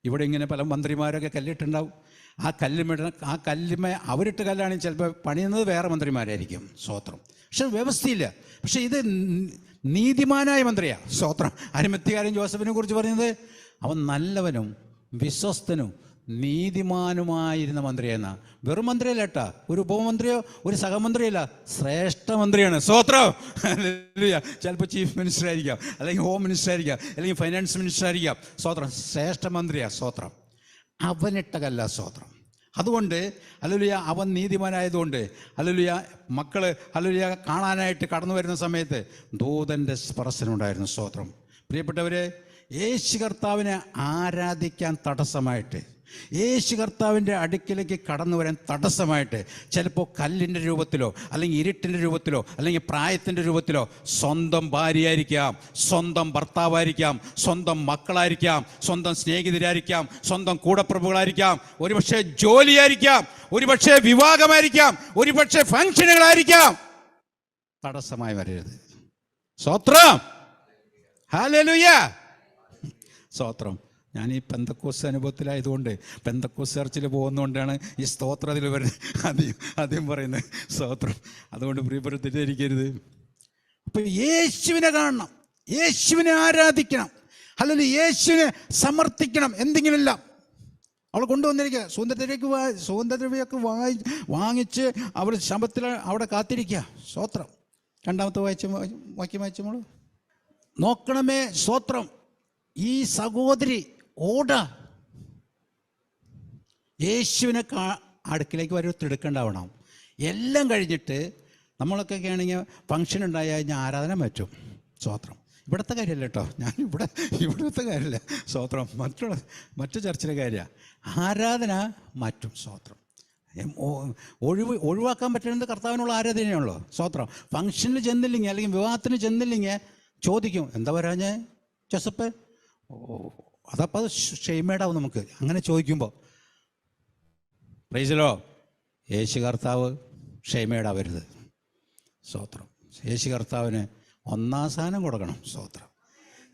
ഇവിടെ ഇങ്ങനെ പല മന്ത്രിമാരൊക്കെ കല്ലിട്ടുണ്ടാവും. ആ കല്ലുമേ അവരിട്ട് കല്ലാണെങ്കിൽ ചിലപ്പോൾ പണിയുന്നത് വേറെ മന്ത്രിമാരായിരിക്കും. സ്തോത്രം. പക്ഷെ വ്യവസ്ഥയില്ല. പക്ഷെ ഇത് നീതിമാനായ മന്ത്രിയാണ്. സ്തോത്രം. അരിമത്യകാരൻ ജോസഫിനെ കുറിച്ച് പറയുന്നത് അവൻ നല്ലവനും വിശ്വസ്തനും നീതിമാനുമായിരുന്ന മന്ത്രിയെന്ന. വെറും മന്ത്രിയല്ല കേട്ടാ, ഒരു ഉപമന്ത്രിയോ ഒരു സഹമന്ത്രിയല്ല, ശ്രേഷ്ഠ മന്ത്രിയാണ്. സ്തോത്രം. ചിലപ്പോൾ ചീഫ് മിനിസ്റ്റർ ആയിരിക്കാം, അല്ലെങ്കിൽ ഹോം മിനിസ്റ്റർ ആയിരിക്കാം, അല്ലെങ്കിൽ ഫൈനാൻസ് മിനിസ്റ്റർ ആയിരിക്കാം. സ്തോത്രം. ശ്രേഷ്ഠ മന്ത്രിയാണ്. സ്തോത്രം. അവനിട്ടകല്ല. സ്തോത്രം. അതുകൊണ്ട് ഹല്ലേലൂയ അവൻ നീതിമാനായതുകൊണ്ട് ഹല്ലേലൂയ മക്കൾ ഹല്ലേലൂയ കാണാനായിട്ട് കടന്നു വരുന്ന സമയത്ത് ദൂതൻ്റെ സ്പർശനമുണ്ടായിരുന്നു. സ്തോത്രം. പ്രിയപ്പെട്ടവരെ, യേശു കർത്താവിനെ ആരാധിക്കാൻ തടസ്സമായിട്ട്, യേശു കർത്താവിൻ്റെ അടുക്കിലേക്ക് കടന്നു വരാൻ തടസ്സമായിട്ട് ചിലപ്പോൾ കല്ലിൻ്റെ രൂപത്തിലോ അല്ലെങ്കിൽ ഇരുട്ടിൻ്റെ രൂപത്തിലോ അല്ലെങ്കിൽ പ്രായത്തിൻ്റെ രൂപത്തിലോ സ്വന്തം ഭാര്യയായിരിക്കാം, സ്വന്തം ഭർത്താവായിരിക്കാം, സ്വന്തം മക്കളായിരിക്കാം, സ്വന്തം സ്നേഹിതരായിരിക്കാം, സ്വന്തം കൂടപ്പിറപ്പുകളായിരിക്കാം, ഒരുപക്ഷെ ജോലിയായിരിക്കാം, ഒരുപക്ഷെ വിവാഹമായിരിക്കാം, ഒരുപക്ഷെ ഫംഗ്ഷനുകളായിരിക്കാം. തടസ്സമായി വരരുത്. സ്തോത്രം. ഹല്ലേലൂയ. സ്തോത്രം. ഞാൻ ഈ പെന്തക്കോസ് അനുഭവത്തിലായതുകൊണ്ട് പെന്തക്കോസ് ചർച്ചിൽ പോകുന്നതുകൊണ്ടാണ് ഈ സ്തോത്രത്തിൽ ആദ്യം പറയുന്നത്. സ്തോത്രം. അതുകൊണ്ട് പ്രിയപ്പെട്ട തെറ്റിദ്ധരിക്കരുത്. അപ്പം യേശുവിനെ കാണണം, യേശുവിനെ ആരാധിക്കണം, അല്ലെങ്കിൽ യേശുവിനെ സമർപ്പിക്കണം. എന്തെങ്കിലുമില്ല അവൾ കൊണ്ടുവന്നിരിക്കുക. സുഗന്ധദ്രവ്യമൊക്കെ വാങ്ങിച്ച് അവർ ശബത്തിൽ അവിടെ കാത്തിരിക്കുക. സ്തോത്രം. രണ്ടാമത്തെ വാക്യം വായിച്ച നോക്കണമേ. സ്തോത്രം. ഈ സഹോദരി യേശുവിനെ അടുക്കിലേക്ക് വരെ തിടുക്കണ്ടാവണം. എല്ലാം കഴിഞ്ഞിട്ട് നമ്മളൊക്കെ ആണെങ്കിൽ ഫംഗ്ഷൻ ഉണ്ടായി കഴിഞ്ഞാൽ ആരാധന പറ്റും. സ്തോത്രം. ഇവിടുത്തെ കാര്യമല്ല കേട്ടോ, ഞാൻ ഇവിടുത്തെ കാര്യമല്ല. സ്തോത്രം. മറ്റു ചർച്ചിലെ കാര്യമാണ്. ആരാധന മാറ്റും. സ്തോത്രം. ഒഴിവാക്കാൻ പറ്റുന്നത് കർത്താവിനുള്ള ആരാധനയാണല്ലോ. സ്തോത്രം. ഫംഗ്ഷനിൽ ചെന്നില്ലെങ്കിൽ അല്ലെങ്കിൽ വിവാഹത്തിന് ചെന്നില്ലെങ്കിൽ ചോദിക്കും, എന്താ വരാഞ്ഞേ ജോസഫ്? അതപ്പോൾ അത് ഷെയ്മേഡാവും നമുക്ക് അങ്ങനെ ചോദിക്കുമ്പോൾ. Price the Lord. യേശു കർത്താവ് ഷെയ്മേഡാവരുത്. സ്തോത്രം. യേശു കർത്താവിന് ഒന്നാം സ്ഥാനം കൊടുക്കണം. സ്തോത്രം.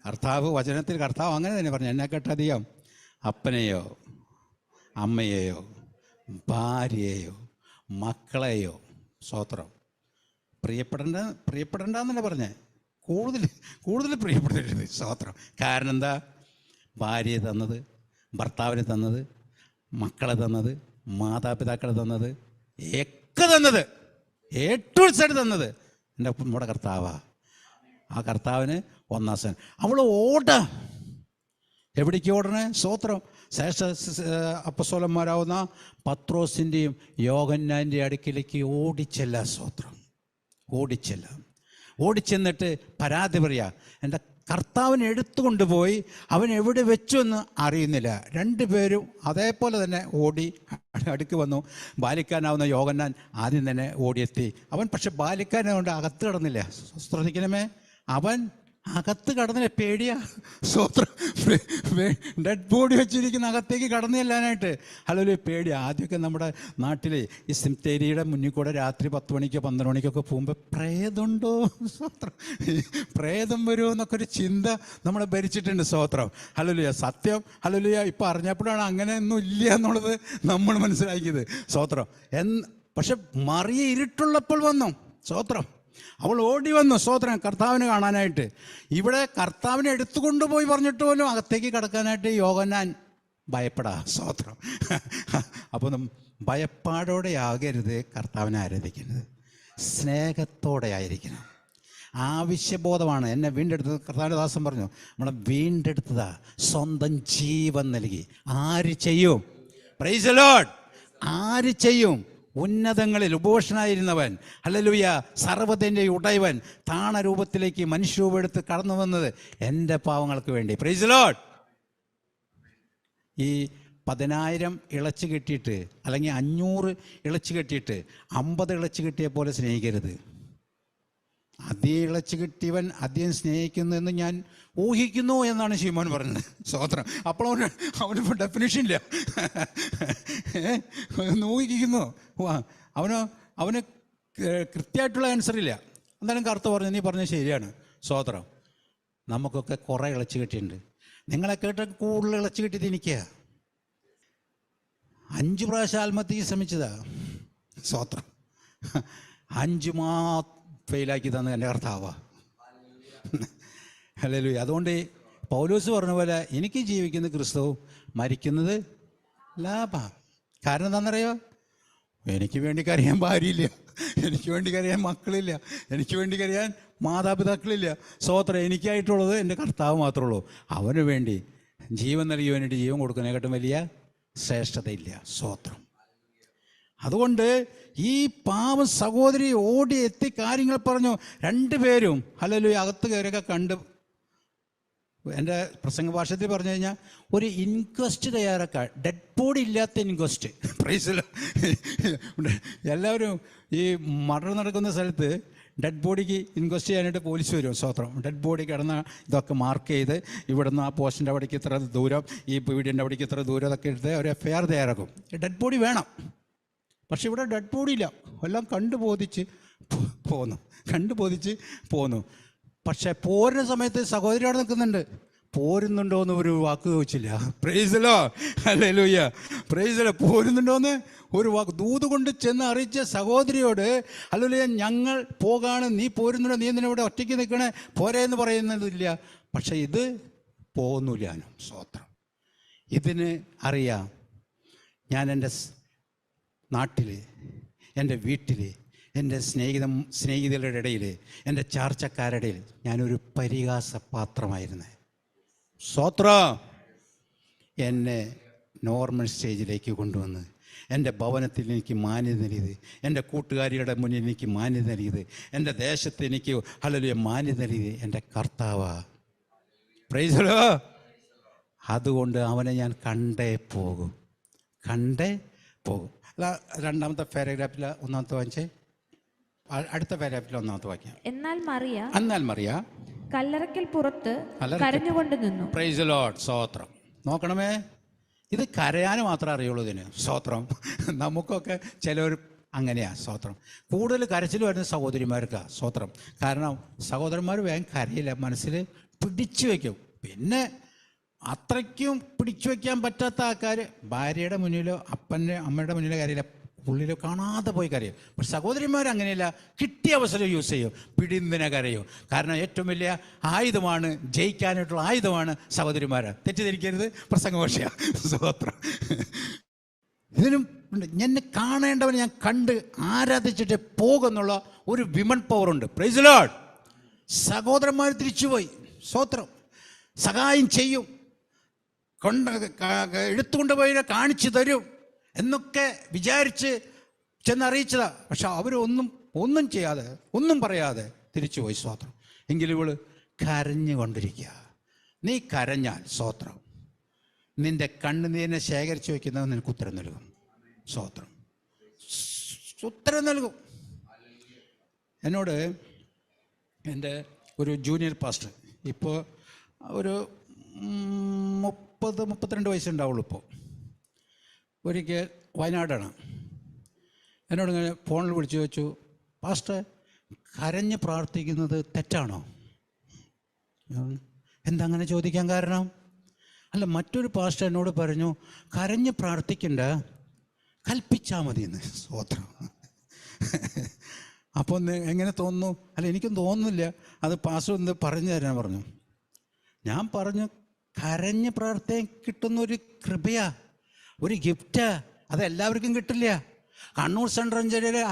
കർത്താവ് വചനത്തിൽ കർത്താവ് അങ്ങനെ തന്നെ പറഞ്ഞു, എന്നെക്കെട്ടധികം അപ്പനെയോ അമ്മയെയോ ഭാര്യയെയോ മക്കളെയോ സ്തോത്രം പ്രിയപ്പെടണ്ടെന്നല്ലേ പറഞ്ഞേ, കൂടുതൽ പ്രിയപ്പെടരുത്. സ്തോത്രം. കാരണം എന്താ? ഭാര്യയെ തന്നത്, ഭർത്താവിനെ തന്നത്, മക്കളെ തന്നത്, മാതാപിതാക്കളെ തന്നത്, ഒക്കെ തന്നത്, ഏറ്റവും സൈഡ് തന്നത് നമ്മുടെ കർത്താവാ. ആ കർത്താവിന് ഒന്നാം സ്ഥാനം. അവൾ എവിടേക്ക് ഓടണേ? സ്തോത്രം. ശ്രേഷ്ഠ അപ്പസ്തോലന്മാരാവുന്ന പത്രോസിൻ്റെയും യോഹന്നാൻ്റെ അടുക്കിലേക്ക് ഓടിച്ചെല്ല. സ്തോത്രം. ഓടിച്ചെന്നിട്ട് പരാതി പറയാ. എൻ്റെ കർത്താവിനെ എടുത്തുകൊണ്ടുപോയി അവൻ എവിടെ വെച്ചു എന്ന് അറിയുന്നില്ല. രണ്ടുപേരും അതേപോലെ തന്നെ ഓടി അടുക്ക് വന്നു. ബാലിക്കാനാവുന്ന യോഹന്നാൻ ആദ്യം തന്നെ ഓടിയെത്തി. അവൻ പക്ഷെ ബാലിക്കാനാവുകൊണ്ട് അകത്ത് കിടന്നില്ല. ശ്രദ്ധിക്കണമേ, അവൻ അകത്ത് കടന്നില്ല. പേടിയാ. സ്വത്രം. ഡെഡ് ബോഡി വെച്ചിരിക്കുന്ന അകത്തേക്ക് കടന്നു ചെല്ലാനായിട്ട്. ഹല്ലേലൂയ. പേടി. ആദ്യമൊക്കെ നമ്മുടെ നാട്ടിൽ ഈ സിംതേരിയുടെ മുന്നിൽ കൂടെ രാത്രി 10 മണിക്കോ 12 മണിക്കൊക്കെ പോകുമ്പോൾ പ്രേതമുണ്ടോ, സ്വത്രം, പ്രേതം വരുമോ എന്നൊക്കെ ഒരു ചിന്ത നമ്മളെ ഭരിച്ചിട്ടുണ്ട്. സ്വത്രം. ഹല്ലേലൂയ. സത്യം. ഹല്ലേലൂയ. ഇപ്പം അറിഞ്ഞപ്പോഴാണ് അങ്ങനെയൊന്നും ഇല്ല എന്നുള്ളത് നമ്മൾ മനസ്സിലാക്കിയത്. സ്വത്രം. പക്ഷെ മറിയ ഇരുട്ടുള്ളപ്പോൾ വന്നു. സ്വത്രം. അവൾ ഓടി വന്നു. സ്തോത്രം. കർത്താവിനെ കാണാനായിട്ട്. ഇവിടെ കർത്താവിനെ എടുത്തുകൊണ്ടുപോയി പറഞ്ഞിട്ട് പോലും അകത്തേക്ക് കിടക്കാനായിട്ട് യോഹന്നാൻ ഭയപ്പെടാ. സ്തോത്രം. അപ്പോൾ ഭയപ്പാടോടെ ആകരുത് കർത്താവിനെ ആരാധിക്കുന്നത്, സ്നേഹത്തോടെ ആയിരിക്കണം. ആവശ്യബോധമാണ്. എന്നെ വീണ്ടെടുത്തത്. കർത്താവിൻ്റെ ദാസൻ പറഞ്ഞു, നമ്മളെ വീണ്ടെടുത്തതാ, സ്വന്തം ജീവൻ നൽകി. ആര് ചെയ്യും? Price the Lord. ആര് ചെയ്യും? ഉന്നതങ്ങളിൽ ഉപഭോഷനായിരുന്നവൻ, ഹല്ലേലൂയ, സർവ്വത്തിൻ്റെ ഉടയവൻ, താണരൂപത്തിലേക്ക് മനുഷ്യരൂപം എടുത്ത് കടന്നു വന്നത് എൻ്റെ പാവങ്ങൾക്ക് വേണ്ടി. Price the Lord. ഈ 10,000 ഇളച്ച് കെട്ടിയിട്ട് അല്ലെങ്കിൽ 500 ഇളച്ച് കെട്ടിയിട്ട് 50 ഇളച്ച് കെട്ടിയ പോലെ സ്നേഹിക്കരുത്. അധികം ഇളച്ച് കിട്ടിയവൻ അധികം സ്നേഹിക്കുന്നതെന്ന് ഞാൻ ഊഹിക്കുന്നു എന്നാണ് ശിമോൻ പറഞ്ഞത്. സ്തോത്രം. അപ്പോൾ അവനിപ്പോൾ ഡെഫിനിഷൻ ഇല്ല. ഊഹിക്കുന്നു. അവന് കൃത്യമായിട്ടുള്ള ആൻസർ ഇല്ല. എന്തായാലും കറുത്ത പറഞ്ഞു, നീ പറഞ്ഞത് ശരിയാണ്. സ്തോത്രം. നമുക്കൊക്കെ കുറേ ഇളച്ച് കിട്ടിയിട്ടുണ്ട്. നിങ്ങളെ കേട്ട കൂടുതൽ ഇളച്ച് കിട്ടിയത് എനിക്കാ. 5 പ്രാവശ്യം ആത്മഹത്യക്ക് ശ്രമിച്ചതാ. സ്തോത്രം. 5 ഫെയിലാക്കി തന്നത് എൻ്റെ കർത്താവാ. ഹല്ലേലൂയ. അതുകൊണ്ട് പൗലോസ് പറഞ്ഞ പോലെ എനിക്ക് ജീവിക്കുന്ന ക്രിസ്തു, മരിക്കുന്നത് ലാഭ. കാരണം എന്താണെന്നറിയോ? എനിക്ക് വേണ്ടി കരയാൻ ഭാര്യയില്ല, എനിക്ക് വേണ്ടി കരയാൻ മക്കളില്ല, എനിക്ക് വേണ്ടി കരയാൻ മാതാപിതാക്കളില്ല. സ്തോത്രം. എനിക്കായിട്ടുള്ളത് എൻ്റെ കർത്താവ് മാത്രമേ ഉള്ളൂ. അവന് വേണ്ടി ജീവൻ നൽകി വേണ്ടിയിട്ട് ജീവൻ കൊടുക്കുന്നതിനെക്കാട്ടും വലിയ ശ്രേഷ്ഠതയില്ല. സ്തോത്രം. അതുകൊണ്ട് ഈ പാവ സഹോദരി ഓടി എത്തി കാര്യങ്ങൾ പറഞ്ഞു. രണ്ടുപേരും ഹല്ലേലൂയ അകത്ത് കയറിയൊക്കെ കണ്ട്. എൻ്റെ പ്രസംഗ ഭാഷത്തിൽ പറഞ്ഞു കഴിഞ്ഞാൽ ഒരു ഇൻക്വസ്റ്റ് തയ്യാറാക്കുക. ഡെഡ് ബോഡി ഇല്ലാത്ത ഇൻക്വസ്റ്റ്. പ്രൈസില്ല. എല്ലാവരും ഈ മർഡർ നടക്കുന്ന സ്ഥലത്ത് ഡെഡ് ബോഡിക്ക് ഇൻക്വസ്റ്റ് ചെയ്യാനായിട്ട് പോലീസ് വരും. സ്തോത്രം. ഡെഡ് ബോഡി കിടന്ന ഇതൊക്കെ മാർക്ക് ചെയ്ത് ഇവിടുന്ന് ആ പോസ്റ്റിൻ്റെ അവിടേക്ക് ഇത്ര ദൂരം, ഈ വീടിൻ്റെ അവിടേക്ക് ഇത്ര ദൂരം ഇതൊക്കെ എടുത്ത് ഒരു FIR തയ്യാറാക്കും. ഡെഡ് ബോഡി വേണം. പക്ഷെ ഇവിടെ ഡെഡ് ബോഡി ഇല്ല. എല്ലാം കണ്ടുബോധിച്ച് പോന്നു. പക്ഷെ പോരുന്ന സമയത്ത് സഹോദരി അവിടെ നിൽക്കുന്നുണ്ട്. പോരുന്നുണ്ടോ എന്ന് ഒരു വാക്ക് ചോദിച്ചില്ല. Praise the lord. Hallelujah. Praise the lord. പോരുന്നുണ്ടോയെന്ന് ഒരു വാക്ക്. ദൂത് കൊണ്ട് ചെന്ന് അറിയിച്ച സഹോദരിയോട്, ഹല്ലേലൂയ, ഞങ്ങൾ പോകാണ്, നീ പോരുന്നുണ്ടോ, നീ എന്തിനാ ഇവിടെ ഒറ്റയ്ക്ക് നിൽക്കണേ, പോരേ എന്ന് പറയുന്നതില്ല. പക്ഷെ ഇത് പോകുന്നില്ല. സ്തോത്രം. ഇതിന് അറിയാം, ഞാൻ എൻ്റെ നാട്ടിൽ, എൻ്റെ വീട്ടിൽ, എൻ്റെ സ്നേഹിതരുടെ ഇടയിൽ, എൻ്റെ ചാർച്ചക്കാരുടെ ഇടയിൽ ഞാനൊരു പരിഹാസപാത്രമായിരുന്നു. സ്തോത്രം. എന്നെ നോർമൽ സ്റ്റേജിലേക്ക് കൊണ്ടുവന്ന് എൻ്റെ ഭവനത്തിൽ എനിക്ക് മാന്യത നൽകിയത്, എൻ്റെ കൂട്ടുകാരിയുടെ മുന്നിൽ എനിക്ക് മാന്യത നൽകിയത്, എൻ്റെ ദേശത്ത് എനിക്ക് ഹല്ലേലൂയ മാന്യത നൽകിയത് എൻ്റെ കർത്താവാ. Price the Lord. അതുകൊണ്ട് അവനെ ഞാൻ കണ്ടേ പോകും. രണ്ടാമത്തെ പാരഗ്രാഫിൽ ഒന്നാമത്തെ വായിച്ചേ. അടുത്ത പാരഗ്രാഫിൽ ഒന്നാമത്തെ വാക്യം. എന്നാൽ മറിയ കല്ലറയ്ക്കൽ പുറത്ത് കരഞ്ഞുകൊണ്ട് നിന്നു. Price the Lord. സ്തോത്രം. നോക്കണമേ, ഇത് കരയാൻ മാത്രമേ അറിയുള്ളൂ ഇതിന്. സ്തോത്രം. നമുക്കൊക്കെ ചിലവർ അങ്ങനെയാ. സ്തോത്രം. കൂടുതൽ കരച്ചിൽ വരുന്ന സഹോദരിമാർക്കാണ്. സ്തോത്രം. കാരണം സഹോദരന്മാർ വേഗം കരയില്ല, മനസ്സിൽ പിടിച്ചു വയ്ക്കും. പിന്നെ അത്രയ്ക്കും പിടിച്ചു വയ്ക്കാൻ പറ്റാത്ത ആൾക്കാർ ഭാര്യയുടെ മുന്നിലോ അമ്മയുടെ മുന്നിലോ കരയില്ല, ഉള്ളിലോ കാണാതെ പോയി കരയും. പക്ഷെ സഹോദരിമാർ അങ്ങനെയല്ല, കിട്ടിയ അവസരം യൂസ് ചെയ്യും, പിടിന്തിനെ കരയും. കാരണം ഏറ്റവും വലിയ ആയുധമാണ്, ജയിക്കാനായിട്ടുള്ള ആയുധമാണ് സഹോദരിമാർ. തെറ്റിദ്ധരിക്കരുത്, പ്രസംഗഭാഷയാ. സ്തോത്രം. ഇതിനും എന്നെ കാണേണ്ടവൻ ഞാൻ കണ്ട് ആരാധിച്ചിട്ട് പോകുന്നുള്ള ഒരു വിമൻ പവറുണ്ട്. Praise the lord. സഹോദരന്മാർ തിരിച്ചുപോയി. സ്തോത്രം. സഹായം ചെയ്യും. എടുത്തുകൊണ്ട് പോയി കാണിച്ചു തരും എന്നൊക്കെ വിചാരിച്ച് ചെന്നറിയിച്ചതാ. പക്ഷെ ഒന്നും ചെയ്യാതെ, ഒന്നും പറയാതെ തിരിച്ചുപോയി. സ്തോത്രം. എങ്കിലും ഇവള് കരഞ്ഞുകൊണ്ടിരിക്കുക. നീ കരഞ്ഞാൽ സ്തോത്രം, നിന്റെ കണ്ണുനീരിനെ ശേഖരിച്ചു വയ്ക്കുന്നത് നിനക്ക് ഉത്തരം നൽകും. സ്തോത്രം, ഉത്തരം നൽകും. എന്നോട് എൻ്റെ ഒരു ജൂനിയർ പാസ്റ്റർ, ഇപ്പോൾ ഒരു 30-32 വയസ്സുണ്ടാവുള്ളൂ. ഇപ്പോൾ ഒരിക്കൽ വയനാടാണ്. എന്നോട് ഇങ്ങനെ ഫോണിൽ വിളിച്ചു ചോദിച്ചു, പാസ്റ്റർ കരഞ്ഞ് പ്രാർത്ഥിക്കുന്നത് തെറ്റാണോ? എന്താ അങ്ങനെ ചോദിക്കാൻ കാരണം? അല്ല, മറ്റൊരു പാസ്റ്റർ എന്നോട് പറഞ്ഞു, കരഞ്ഞ് പ്രാർത്ഥിക്കണ്ട, കൽപ്പിച്ചാൽ മതിയെന്ന്. സ്തോത്രം. അപ്പോൾ എങ്ങനെ തോന്നുന്നു? അല്ല, എനിക്കും തോന്നുന്നില്ല. അത് പാസ്റ്റർ ഒന്ന് പറഞ്ഞു തരാൻ പറഞ്ഞു. ഞാൻ പറഞ്ഞു, കരഞ്ഞ് പ്രാർത്ഥന കിട്ടുന്നൊരു കൃപയാ, ഒരു ഗിഫ്റ്റാ. അത് എല്ലാവർക്കും കിട്ടില്ല. കണ്ണൂർ സെൻട്രൽ ജയിലിലെ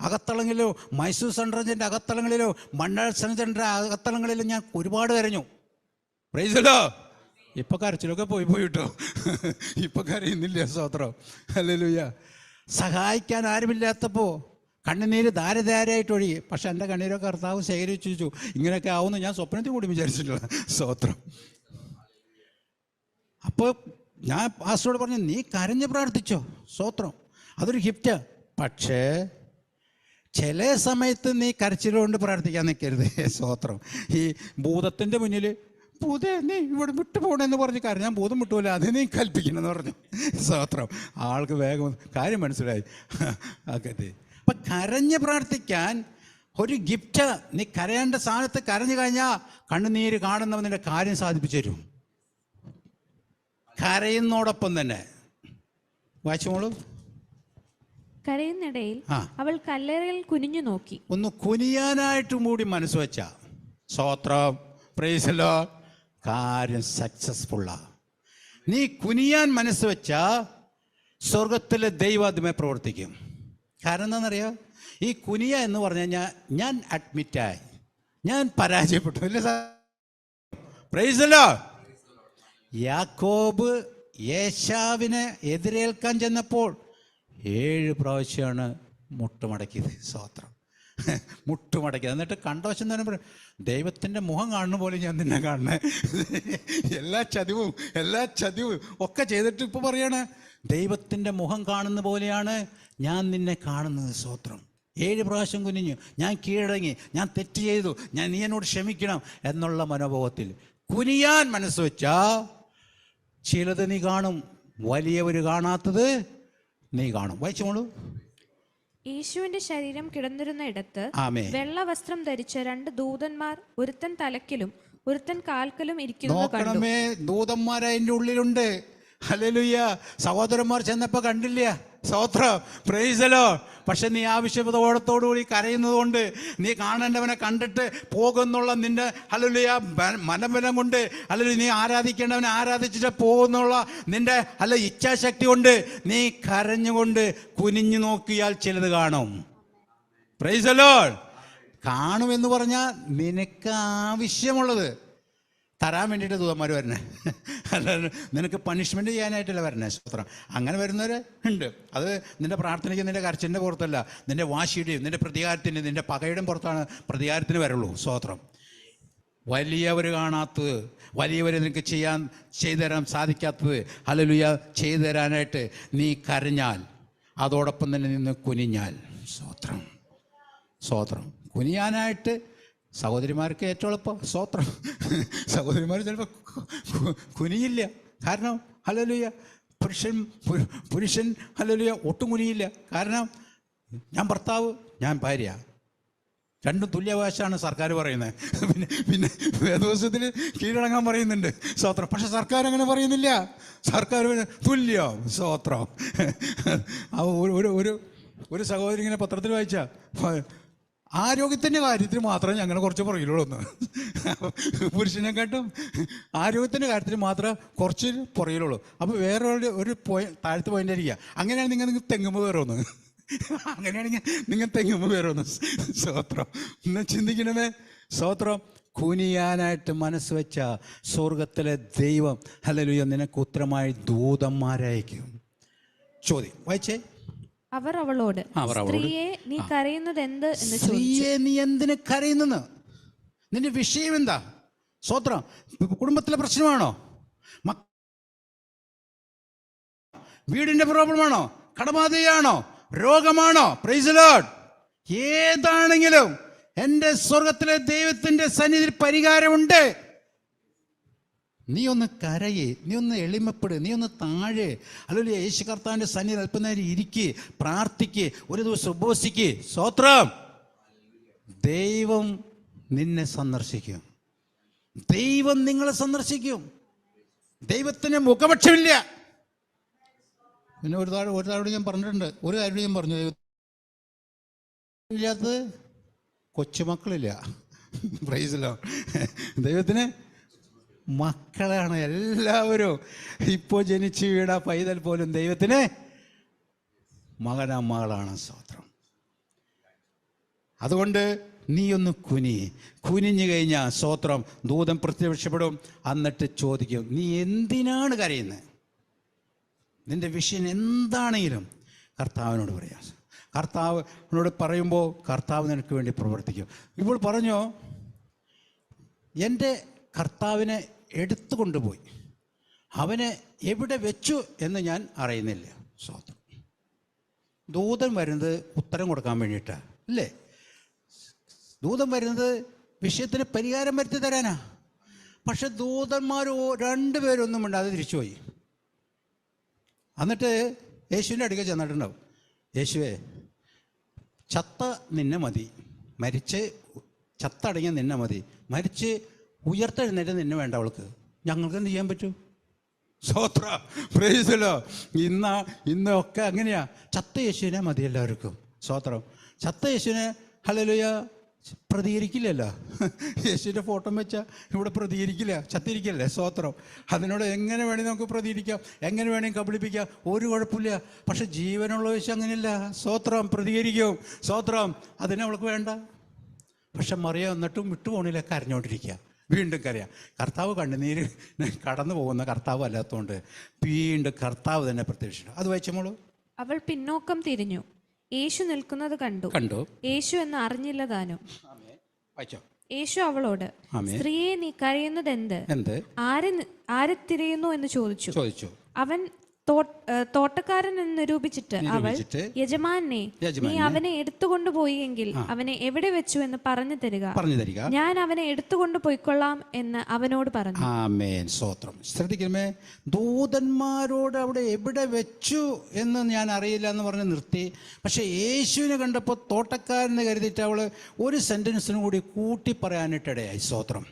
അകത്തളങ്ങളിലോ, മൈസൂർ സെൻട്രൽ ജയിലിൻ്റെ അകത്തളങ്ങളിലോ, മണ്ണാർ സെൻട്രലിൻ്റെ അകത്തളങ്ങളിലോ ഞാൻ ഒരുപാട് കരഞ്ഞു. പ്രൈസല്ലോ. ഇപ്പം കരച്ചിലൊക്കെ പോയി കേട്ടോ. ഇപ്പം കരയുന്നില്ല. സ്തോത്രം. ഹല്ലേലൂയ. സഹായിക്കാൻ ആരുമില്ലാത്തപ്പോൾ കണ്ണുനീര് ധാരധാരയായിട്ട് ഒഴുകി. പക്ഷെ എൻ്റെ കണ്ണീരൊക്കെ കർത്താവ് ശേഖരിച്ചു. ഇങ്ങനെയൊക്കെ ആവുമെന്ന് ഞാൻ സ്വപ്നത്തിൽ കൂടി വിചാരിച്ചിട്ടില്ല. സ്തോത്രം. അപ്പോൾ ഞാൻ പാസ്റ്ററോട് പറഞ്ഞു, നീ കരഞ്ഞ് പ്രാർത്ഥിച്ചോ. സ്തോത്രം, അതൊരു ഗിഫ്റ്റ്. പക്ഷേ ചില സമയത്ത് നീ കരച്ചിലുകൊണ്ട് പ്രാർത്ഥിക്കാൻ നിൽക്കരുത്. സ്തോത്രം. ഈ ഭൂതത്തിൻ്റെ മുന്നിൽ, ഭൂതേ നീ ഇവിടെ വിട്ടു പോകണമെന്ന് പറഞ്ഞ് കരഞ്ഞാൽ ഭൂതം വിട്ടുപോലെ അത് നീ കൽപ്പിക്കണമെന്ന് പറഞ്ഞു. സ്തോത്രം. ആൾക്ക് വേഗം കാര്യം മനസ്സിലായി. അതെ. അപ്പം കരഞ്ഞ് പ്രാർത്ഥിക്കാൻ ഒരു ഗിഫ്റ്റ്. നീ കരയേണ്ട സ്ഥാനത്ത് കരഞ്ഞു കഴിഞ്ഞാൽ കണ്ണുനീര് കാണുന്നവൻ്റെ കാര്യം സാധിപ്പിച്ചു തരും. കരയുന്നോടൊപ്പം തന്നെ വായിച്ചോളൂ. കരയുന്നിടയിൽ അവൾ കല്ലറയിൽ കുനിഞ്ഞു നോക്കി. ഒന്ന് കുനിയാനായിട്ടും കൂടി മനസ്സ് വെച്ച സ്തോത്രം, പ്രൈസ് ദി ലോർഡ്, കാര്യം സക്സസ്ഫുള്ളാ. നീ കുനിയാൻ മനസ്സ് വെച്ച സ്വർഗത്തിലെ ദൈവം അതുമേ പ്രവർത്തിക്കും. കാരണം എന്താണെന്നറിയാം, ഈ കുനിയ എന്ന് പറഞ്ഞു കഴിഞ്ഞാൽ ഞാൻ അഡ്മിറ്റായി, ഞാൻ പരാജയപ്പെട്ടു. ഇല്ല സാർ? Price the Lord. യാക്കോബ് ഏശാവിനെ എതിരേൽക്കാൻ ചെന്നപ്പോൾ 7 പ്രാവശ്യമാണ് മുട്ടുമടക്കിയത്. സ്തോത്രം. മുട്ടുമടക്കിയത്. എന്നിട്ട് കണ്ടവശം തന്നെ പറയും, ദൈവത്തിൻ്റെ മുഖം കാണുന്ന പോലെ ഞാൻ നിന്നെ കാണുന്നത്. എല്ലാ ചതിവും ഒക്കെ ചെയ്തിട്ട് ഇപ്പോൾ പറയാണ്, ദൈവത്തിൻ്റെ മുഖം കാണുന്ന പോലെയാണ് ഞാൻ നിന്നെ കാണുന്നത്. സ്തോത്രം. 7 പ്രാവശ്യം കുനിഞ്ഞു, ഞാൻ കീഴടങ്ങി, ഞാൻ തെറ്റ് ചെയ്തു, നീ എന്നോട് ക്ഷമിക്കണം എന്നുള്ള മനോഭാവത്തിൽ കുനിയാൻ മനസ്സ് വെച്ചാ ചിലത് നീ കാണും, വലിയവർ കാണാത്തത് നീ കാണും. വായിച്ചോളൂ. യേശുവിന്റെ ശരീരം കിടന്നിരുന്ന ഇടത്ത് വെള്ള വസ്ത്രം ധരിച്ച 2 ദൂതന്മാർ, ഒരുത്തൻ തലക്കിലും ഒരുത്തൻ കാൽക്കലും ഇരിക്കുന്നത് കണ്ടു. നോക്കണമേ, ദൂതന്മാർ അതിൻ്റെ ഉള്ളിലുണ്ട്. ഹല്ലേലൂയ. സഹോദരന്മാർ ചെന്നപ്പോൾ കണ്ടില്ല. സ്തോത്രം, പ്രൈസ് ദി ലോർഡ്. പക്ഷെ നീ ആവശ്യബോധത്തോടുകൂടി കരയുന്നത് കൊണ്ട്, നീ കാണേണ്ടവനെ കണ്ടിട്ട് പോകുന്നുള്ള നിന്റെ ഹല്ലേലൂയ മനബലം കൊണ്ട്, അല്ലെങ്കിൽ നീ ആരാധിക്കേണ്ടവനെ ആരാധിച്ചിട്ട് പോകുന്നുള്ള നിന്റെ ഇച്ഛാശക്തി കൊണ്ട് നീ കരഞ്ഞുകൊണ്ട് കുനിഞ്ഞു നോക്കിയാൽ ചിലത് കാണും. Price the Lord. കാണുമെന്ന് പറഞ്ഞാൽ നിനക്ക് ആവശ്യമുള്ളത് തരാൻ വേണ്ടിയിട്ട് ദൂതന്മാർ വരണേ, അല്ലാതെ നിനക്ക് പണിഷ്മെൻറ്റ് ചെയ്യാനായിട്ടല്ല വരണേ. സ്തോത്രം. അങ്ങനെ വരുന്നവർ ഉണ്ട്. അത് നിൻ്റെ പ്രാർത്ഥനയ്ക്ക്, നിൻ്റെ കരച്ചിലിൻ്റെ പുറത്തല്ല, നിൻ്റെ വാശിയുടെയും നിൻ്റെ പ്രതികാരത്തിൻ്റെ നിൻ്റെ പകയുടെയും പുറത്താണ് പ്രതികാരത്തിന് വരുള്ളൂ. സ്തോത്രം. വലിയവർ കാണാത്തത്, വലിയവർ നിനക്ക് ചെയ്തു തരാൻ സാധിക്കാത്തത് ഹല്ലേലൂയ ചെയ്തു തരാനായിട്ട് നീ കരഞ്ഞാൽ, അതോടൊപ്പം തന്നെ നിന്ന് കുനിഞ്ഞാൽ. സ്തോത്രം. സ്തോത്രം. കുനിയാനായിട്ട് സഹോദരിമാർക്ക് ഏറ്റവും എളുപ്പം. സ്തോത്രം. സഹോദരിമാർ ചിലപ്പോൾ കുനിയില്ല. കാരണം ഹല്ലേലൂയ പുരുഷൻ ഹല്ലേലൂയ ഒട്ടും കുനിയില്ല. കാരണം ഞാൻ ഭർത്താവ്, ഞാൻ ഭാര്യ, രണ്ടും തുല്യാവകാശമാണ് സർക്കാർ പറയുന്നത്. പിന്നെ വേദോസ്തത്തിൽ കീഴടങ്ങാൻ പറയുന്നുണ്ട്. സ്തോത്രം. പക്ഷെ സർക്കാർ അങ്ങനെ പറയുന്നില്ല. സർക്കാർ തുല്യം. സ്തോത്രം. ഒരു സഹോദരി ഇങ്ങനെ പത്രത്തിൽ വായിച്ച, ആരോഗ്യത്തിൻ്റെ കാര്യത്തിൽ മാത്രമേ ഞങ്ങൾ കുറച്ച് പുറകിലുള്ളൂ. പുരുഷനെക്കാട്ടും ആരോഗ്യത്തിൻ്റെ കാര്യത്തിൽ മാത്രമേ കുറച്ച് പുറകിലുള്ളൂ. അപ്പോൾ വേറെ ഒരു താഴത്ത് പോയിൻ്റ് ആയിരിക്കുക. അങ്ങനെയാണെങ്കിൽ നിങ്ങൾ തെങ്ങുമ്പോൾ കയറുമെന്ന്, അങ്ങനെയാണെങ്കിൽ നിങ്ങൾ തെങ്ങുമ്പോൾ കയറുമെന്ന്. സ്തോത്രം. ഇന്ന് ചിന്തിക്കണമേ. സ്തോത്രം. കുനിയാനായിട്ട് മനസ്സ് വെച്ച സ്വർഗത്തിലെ ദൈവം ഹല്ലേലൂയ നിനക്ക് ഉത്തരമായി ദൂതന്മാരയക്കും. ചോദ്യം വായിച്ചേ. അവർ അവളോട്, സ്ത്രീയെ നീ കരയുന്നത് എന്ത് എന്ന് ചോദിച്ചു. സ്ത്രീയെ നീ എന്തിന് കരയുന്നെന്ന്? നിന്റെ വിഷയം എന്താ? സ്തോത്രം. കുടുംബത്തിലെ പ്രശ്നമാണോ? വീടിന്റെ പ്രോബ്ലമാണോ? കടബാധയാണോ? രോഗമാണോ? Praise the lord. ഏതാണെങ്കിലും എൻ്റെ സ്വർഗത്തിലെ ദൈവത്തിൻ്റെ സന്നിധിയിൽ പരിഹാരമുണ്ട്. നീ ഒന്ന് കരയേ, നീ ഒന്ന് എളിമപ്പെട്, നീ ഒന്ന് താഴെ. അല്ലെങ്കിൽ യേശു കർത്താവിൻ്റെ സന്നിധിയിൽ അല്പനേരം ഇരിക്ക്, പ്രാർത്ഥിക്ക്, ഒരു ദിവസം ഉപവസിക്ക്. സ്തോത്രം. ദൈവം നിന്നെ സന്ദർശിക്കും. ദൈവം നിങ്ങളെ സന്ദർശിക്കും. ദൈവത്തിന് മുഖപക്ഷമില്ല. പിന്നെ ഒരു താഴോട് ഞാൻ പറഞ്ഞിട്ടുണ്ട്, ഒരു കാര്യം ഞാൻ പറഞ്ഞു, ഇല്ലാത്തത് കൊച്ചുമക്കളില്ല. Price the Lord. ദൈവത്തിന് മക്കളാണ് എല്ലാവരും. ഇപ്പോൾ ജനിച്ചു വീണ പൈതൽ പോലും ദൈവത്തിന് മകനാണ്. സ്തോത്രം. അതുകൊണ്ട് നീ ഒന്ന് കുനിഞ്ഞു കഴിഞ്ഞാൽ സ്തോത്രം ദൂതൻ പ്രത്യക്ഷപ്പെടും. എന്നിട്ട് ചോദിക്കും, നീ എന്തിനാണ് കരയുന്നത്? നിന്റെ വിഷയം എന്താണെങ്കിലും കർത്താവിനോട് പറയാം. കർത്താവിനോട് പറയുമ്പോൾ കർത്താവ് നിനക്ക് വേണ്ടി പ്രവർത്തിക്കും. ഇപ്പോൾ പറഞ്ഞോ, എൻ്റെ കർത്താവിനെ എടുത്തു കൊണ്ടുപോയി, അവനെ എവിടെ വെച്ചു എന്ന് ഞാൻ അറിയുന്നില്ല. സ്തോത്രം. ദൂതൻ വരുന്നത് ഉത്തരം കൊടുക്കാൻ വേണ്ടിയിട്ടാണ് അല്ലേ? ദൂതൻ വരുന്നത് വിഷയത്തിന് പരിഹാരം വരുത്തി തരാനാ. പക്ഷെ ദൂതന്മാർ രണ്ടുപേരൊന്നും മിണ്ടാതെ തിരിച്ചുപോയി. എന്നിട്ട് യേശുവിൻ്റെ അടുക്കൽ ചെന്നിട്ടുണ്ടാവും, യേശുവേ ചത്ത നിന്നെ മതി, മരിച്ച് ചത്തടങ്ങിയ നിന്നെ മതി, മരിച്ച് ഉയർത്തെഴുന്നേറ്റ് നിന്നെ വേണ്ട അവൾക്ക്, ഞങ്ങൾക്ക് എന്ത് ചെയ്യാൻ പറ്റൂ? സ്തോത്രം. Price the Lord. ഇന്നൊക്കെ അങ്ങനെയാ. ചത്ത യേശുവിനെ മതി എല്ലാവർക്കും. സ്തോത്രം. ചത്ത യേശുവിനെ ഹല്ലേലൂയ പ്രതികരിക്കില്ലല്ലോ. യേശുവിൻ്റെ ഫോട്ടോ വെച്ചാൽ ഇവിടെ പ്രതികരിക്കില്ല, ചത്തിരിക്കല്ലേ. സ്തോത്രം. അതിനോട് എങ്ങനെ വേണമെങ്കിൽ നമുക്ക് പ്രതികരിക്കാം, എങ്ങനെ വേണമെങ്കിൽ കബളിപ്പിക്കാം, ഒരു കുഴപ്പമില്ല. പക്ഷെ ജീവനുള്ള യേശു അങ്ങനെയല്ല. സ്തോത്രം. പ്രതികരിക്കും. സ്തോത്രം. അതിനെ അവൾക്ക് വേണ്ട. പക്ഷെ മറിയ എന്നിട്ടും വിട്ടുപോണില്ല, കരഞ്ഞുകൊണ്ടിരിക്കുക, വീണ്ടും കരയാം. കർത്താവ് കണ്ണുനീര് കടന്നു പോകുന്ന കർത്താവ് അല്ലാത്തതുകൊണ്ട് വീണ്ടും കർത്താവ് തന്നെ പ്രത്യക്ഷിച്ചു. അത് വായിച്ചോളൂ. അവൾ പിന്നോക്കം തിരിഞ്ഞു, യേശു നിൽക്കുന്നത് കണ്ടു. യേശു എന്ന് അറിഞ്ഞില്ല താനും. യേശു അവളോട്, സ്ത്രീയെ നീ കരയുന്നത് എന്ത്? ആരെ തിരയുന്നു എന്ന് ചോദിച്ചു. അവൻ തോട്ടക്കാരൻ എന്ന് നിരൂപിച്ചിട്ട് അവൾ, യജമാനെ നീ അവനെ എടുത്തുകൊണ്ടുപോയി എങ്കിൽ അവനെ എവിടെ വെച്ചു എന്ന് പറഞ്ഞു തരിക, ഞാൻ അവനെ എടുത്തുകൊണ്ട് പോയിക്കൊള്ളാം എന്ന് അവനോട് പറഞ്ഞു. ആമേൻ. സ്തോത്രം. ശ്രദ്ധിക്കണമേ. ദൂതന്മാരോട് അവിടെ എവിടെ വെച്ചു എന്ന് ഞാൻ അറിയില്ല എന്ന് പറഞ്ഞ് നിർത്തി. പക്ഷെ യേശുവിനെ കണ്ടപ്പോൾ തോട്ടക്കാരനെ കരുതിയിട്ട് അവൾ ഒരു സെന്റൻസിനും കൂടി കൂട്ടി പറയാനിട്ടിടയായി. സ്തോത്രം.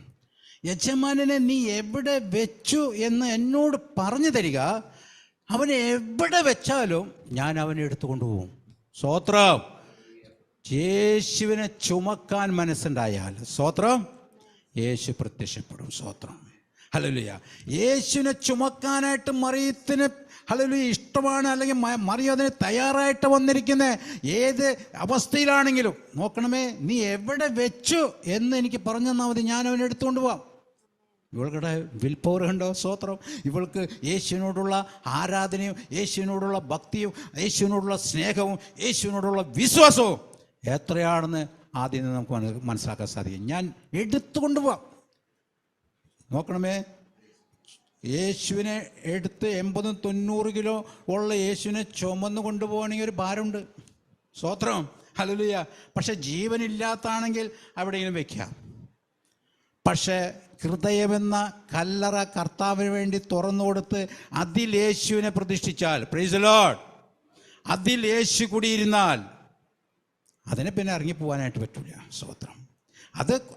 യജമാനെ നീ എവിടെ വെച്ചു എന്ന് എന്നോട് പറഞ്ഞു തരിക, അവനെ എവിടെ വെച്ചാലും ഞാൻ അവനെ എടുത്തുകൊണ്ടുപോകും. സ്തോത്രം. യേശുവിനെ ചുമക്കാൻ മനസ്സുണ്ടായാൽ സ്തോത്രം യേശു പ്രത്യക്ഷപ്പെടും. സ്തോത്രം. ഹല്ലേലൂയ. യേശുവിനെ ചുമക്കാനായിട്ട് മറിയത്തിന് ഹല്ലേലൂയ ഇഷ്ടമാണ്, അല്ലെങ്കിൽ മറിയം അതിന് തയ്യാറായിട്ട് വന്നിരിക്കുന്ന ഏത് അവസ്ഥയിലാണെങ്കിലും നോക്കണമേ, നീ എവിടെ വെച്ചു എന്ന് എനിക്ക് പറഞ്ഞു തന്നാൽ മതി, ഞാൻ അവനെ എടുത്തുകൊണ്ട് പോവാം. ഇവൾക്കുടെ വിൽ പവർ കണ്ടോ? സ്തോത്രം. ഇവൾക്ക് യേശുവിനോടുള്ള ആരാധനയും യേശുവിനോടുള്ള ഭക്തിയും യേശുവിനോടുള്ള സ്നേഹവും യേശുവിനോടുള്ള വിശ്വാസവും എത്രയാണെന്ന് ആദ്യം നമുക്ക് മനസ്സിലാക്കാൻ സാധിക്കും. ഞാൻ എടുത്തുകൊണ്ട് പോവാം. നോക്കണമേ, യേശുവിനെ എടുത്ത് 80-90 കിലോ ഉള്ള യേശുവിനെ ചുമന്ന് കൊണ്ടുപോകണമെങ്കിൽ ഒരു ഭാരമുണ്ട്. സ്തോത്രം. ഹല്ലേലൂയ. പക്ഷെ ജീവനില്ലാത്താണെങ്കിൽ എവിടെയെങ്കിലും വെക്കാം. പക്ഷേ ഹൃദയമെന്ന കല്ലറ കർത്താവിന് വേണ്ടി തുറന്നു കൊടുത്ത് അതിൽ യേശുവിനെ പ്രതിഷ്ഠിച്ചാൽ, പ്രൈസ് ദി ലോർഡ്, അതിൽ യേശു കൂടിയിരുന്നാൽ അതിനെ പിന്നെ ഇറങ്ങിപ്പോവാനായിട്ട് പറ്റില്ല. സ്തോത്രം.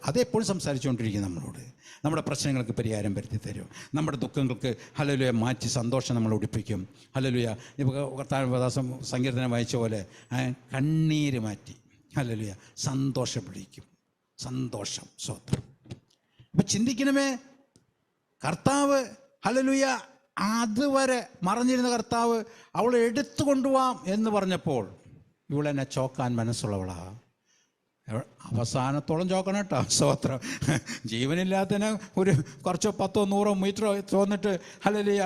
അതെപ്പോഴും സംസാരിച്ചുകൊണ്ടിരിക്കും നമ്മളോട്. നമ്മുടെ പ്രശ്നങ്ങൾക്ക് പരിഹാരം വരുത്തി തരും. നമ്മുടെ ദുഃഖങ്ങൾക്ക് ഹല്ലേലൂയ മാറ്റി സന്തോഷം നമ്മൾ ഉടിപ്പിക്കും. ഹല്ലേലൂയ. ഇപ്പോൾ കർത്താവ് സങ്കീർത്തനം വായിച്ച പോലെ കണ്ണീര് മാറ്റി ഹല്ലേലൂയ സന്തോഷപ്പെടിക്കും. സന്തോഷം. സ്തോത്രം. ഇപ്പം ചിന്തിക്കണമേ, കർത്താവ് ഹല്ലേലൂയ അതുവരെ മറഞ്ഞിരുന്ന കർത്താവ് അവളെ എടുത്തു കൊണ്ടുപോവാം എന്ന് പറഞ്ഞപ്പോൾ ഇവളെന്നെ ചോക്കാൻ മനസ്സുള്ളവളാ. അവസാനത്തോളം ചോക്കണം കേട്ടോ. സ്തോത്രം. ജീവനില്ലാത്തതിന് ഒരു കുറച്ചോ 10 100 മീറ്ററോ തോന്നിട്ട് ഹല്ലേലൂയ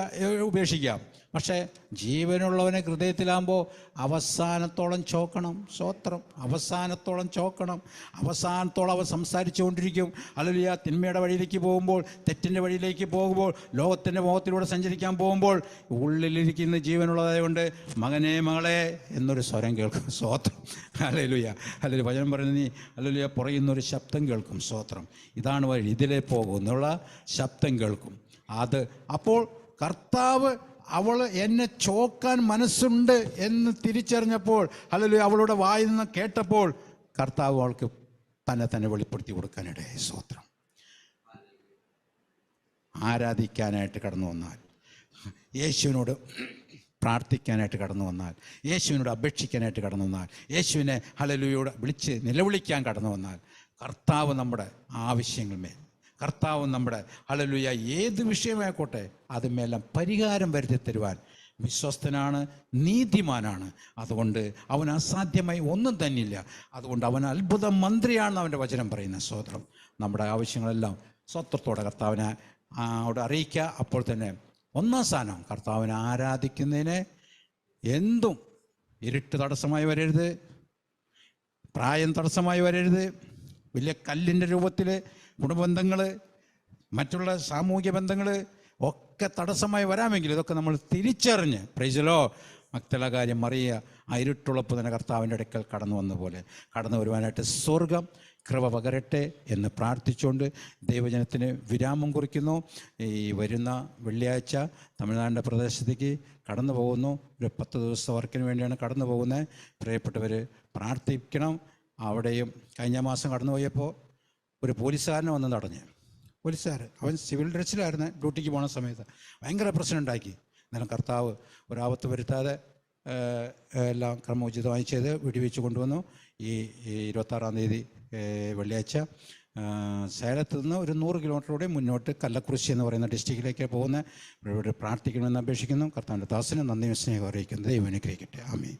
ഉപേക്ഷിക്കാം. പക്ഷേ ജീവനുള്ളവനെ ഹൃദയത്തിലാകുമ്പോൾ അവസാനത്തോളം ചോക്കണം. സ്തോത്രം. അവസാനത്തോളം ചോക്കണം. അവസാനത്തോളം അവൻ സംസാരിച്ചു കൊണ്ടിരിക്കും. ഹല്ലേലൂയ. തിന്മയുടെ വഴിയിലേക്ക് പോകുമ്പോൾ, തെറ്റിൻ്റെ വഴിയിലേക്ക് പോകുമ്പോൾ, ലോകത്തിൻ്റെ മുഖത്തിലൂടെ സഞ്ചരിക്കാൻ പോകുമ്പോൾ ഉള്ളിലിരിക്കുന്ന ജീവനുള്ളതായതുകൊണ്ട് മകനെ മകളെ എന്നൊരു സ്വരം കേൾക്കും. സ്തോത്രം. ഹല്ലേലൂയ. ഹല്ലേലൂയ. വചനം പറയുന്നത് നീ ഹല്ലേലൂയ പുറയുന്നൊരു ശബ്ദം കേൾക്കും. സ്തോത്രം. ഇതാണ് വഴി, ഇതിലേ പോകുന്നുള്ള ശബ്ദം കേൾക്കും. അത് അപ്പോൾ കർത്താവ് അവൾ എന്നെ ചോക്കാൻ മനസ്സുണ്ട് എന്ന് തിരിച്ചറിഞ്ഞപ്പോൾ, ഹല്ലേലൂയ, അവളുടെ വായിൽ നിന്ന് കേട്ടപ്പോൾ കർത്താവ് അവൾക്ക് തന്നെ വെളിപ്പെടുത്തി കൊടുക്കാനിടയായി. സ്തോത്രം. ആരാധിക്കാനായിട്ട് കടന്നു വന്നാൽ, യേശുവിനോട് പ്രാർത്ഥിക്കാനായിട്ട് കടന്നു വന്നാൽ, യേശുവിനോട് അപേക്ഷിക്കാനായിട്ട് കടന്നു വന്നാൽ, യേശുവിനെ ഹല്ലേലൂയയോട് വിളിച്ച് നിലവിളിക്കാൻ കടന്നു വന്നാൽ, കർത്താവ് നമ്മുടെ ആവശ്യങ്ങളുമേൽ, കർത്താവ് നമ്മുടെ ഹല്ലേലൂയ ഏത് വിഷയമായിക്കോട്ടെ അതുമെല്ലാം പരിഹാരം വരുത്തി തരുവാൻ വിശ്വസ്തനാണ്, നീതിമാനാണ്. അതുകൊണ്ട് അവൻ അസാധ്യമായി ഒന്നും തന്നെയില്ല. അതുകൊണ്ട് അവൻ അത്ഭുത മന്ത്രിയാണെന്ന് അവൻ്റെ വചനം പറയുന്ന. സ്തോത്രം. നമ്മുടെ ആവശ്യങ്ങളെല്ലാം സ്വത്രത്തോടെ കർത്താവിനെ അവിടെ അറിയിക്കുക. അപ്പോൾ തന്നെ ഒന്നാം സ്ഥാനം കർത്താവിനെ ആരാധിക്കുന്നതിന് എന്തും ഇരുട്ട് തടസ്സമായി വരരുത്, പ്രായം തടസ്സമായി വരരുത്, വലിയ കല്ലിൻ്റെ രൂപത്തിൽ കുടുംബബന്ധങ്ങൾ, മറ്റുള്ള സാമൂഹ്യ ബന്ധങ്ങൾ ഒക്കെ തടസ്സമായി വരാമെങ്കിൽ ഇതൊക്കെ നമ്മൾ തിരിച്ചറിഞ്ഞ് പ്രൈസലോ മക്തല കാര്യം മറിയ ആ ഇരുട്ടുളപ്പ് തന്നെ കർത്താവിൻ്റെ അടുക്കൽ കടന്നു വന്ന പോലെ കടന്നു വരുവാനായിട്ട് സ്വർഗം കൃപ പകരട്ടെ എന്ന് പ്രാർത്ഥിച്ചുകൊണ്ട് ദൈവജനത്തിന് വിരാമം കുറിക്കുന്നു. ഈ വരുന്ന വെള്ളിയാഴ്ച തമിഴ്നാടിൻ്റെ പ്രദേശത്തേക്ക് കടന്നു പോകുന്നു. ഒരു 10 ദിവസത്തെ വർക്കിന് വേണ്ടിയാണ് കടന്നു പോകുന്നത്. പ്രിയപ്പെട്ടവർ പ്രാർത്ഥിക്കണം. അവിടെയും കഴിഞ്ഞ മാസം കടന്നു പോയപ്പോൾ ഒരു പോലീസുകാരനെ വന്ന് തടഞ്ഞ്. പോലീസുകാരൻ അവൻ സിവിൽ ഡ്രസ്സിലായിരുന്നു, ഡ്യൂട്ടിക്ക് പോണ സമയത്ത് ഭയങ്കര പ്രശ്നം ഉണ്ടാക്കി. എന്നാലും കർത്താവ് ഒരാപത്ത് വരുത്താതെ എല്ലാം ക്രമോചിതമായി ചെയ്ത് വെടിവെച്ച് കൊണ്ടുവന്നു. ഈ 26-ാം തീയതി വെള്ളിയാഴ്ച സേലത്ത് നിന്ന് ഒരു 100 കിലോമീറ്ററോടെ മുന്നോട്ട് കല്ലക്കുറിശി എന്ന് പറയുന്ന ഡിസ്ട്രിക്റ്റിലേക്ക് പോകുന്ന ഇവിടെ പ്രാർത്ഥിക്കണമെന്ന് അപേക്ഷിക്കുന്നു. കർത്താവിൻ്റെ ദാസന് നന്ദിയും സ്നേഹം അറിയിക്കുന്നത് ദൈവം അനുഗ്രഹിക്കട്ടെ. ആമേൻ.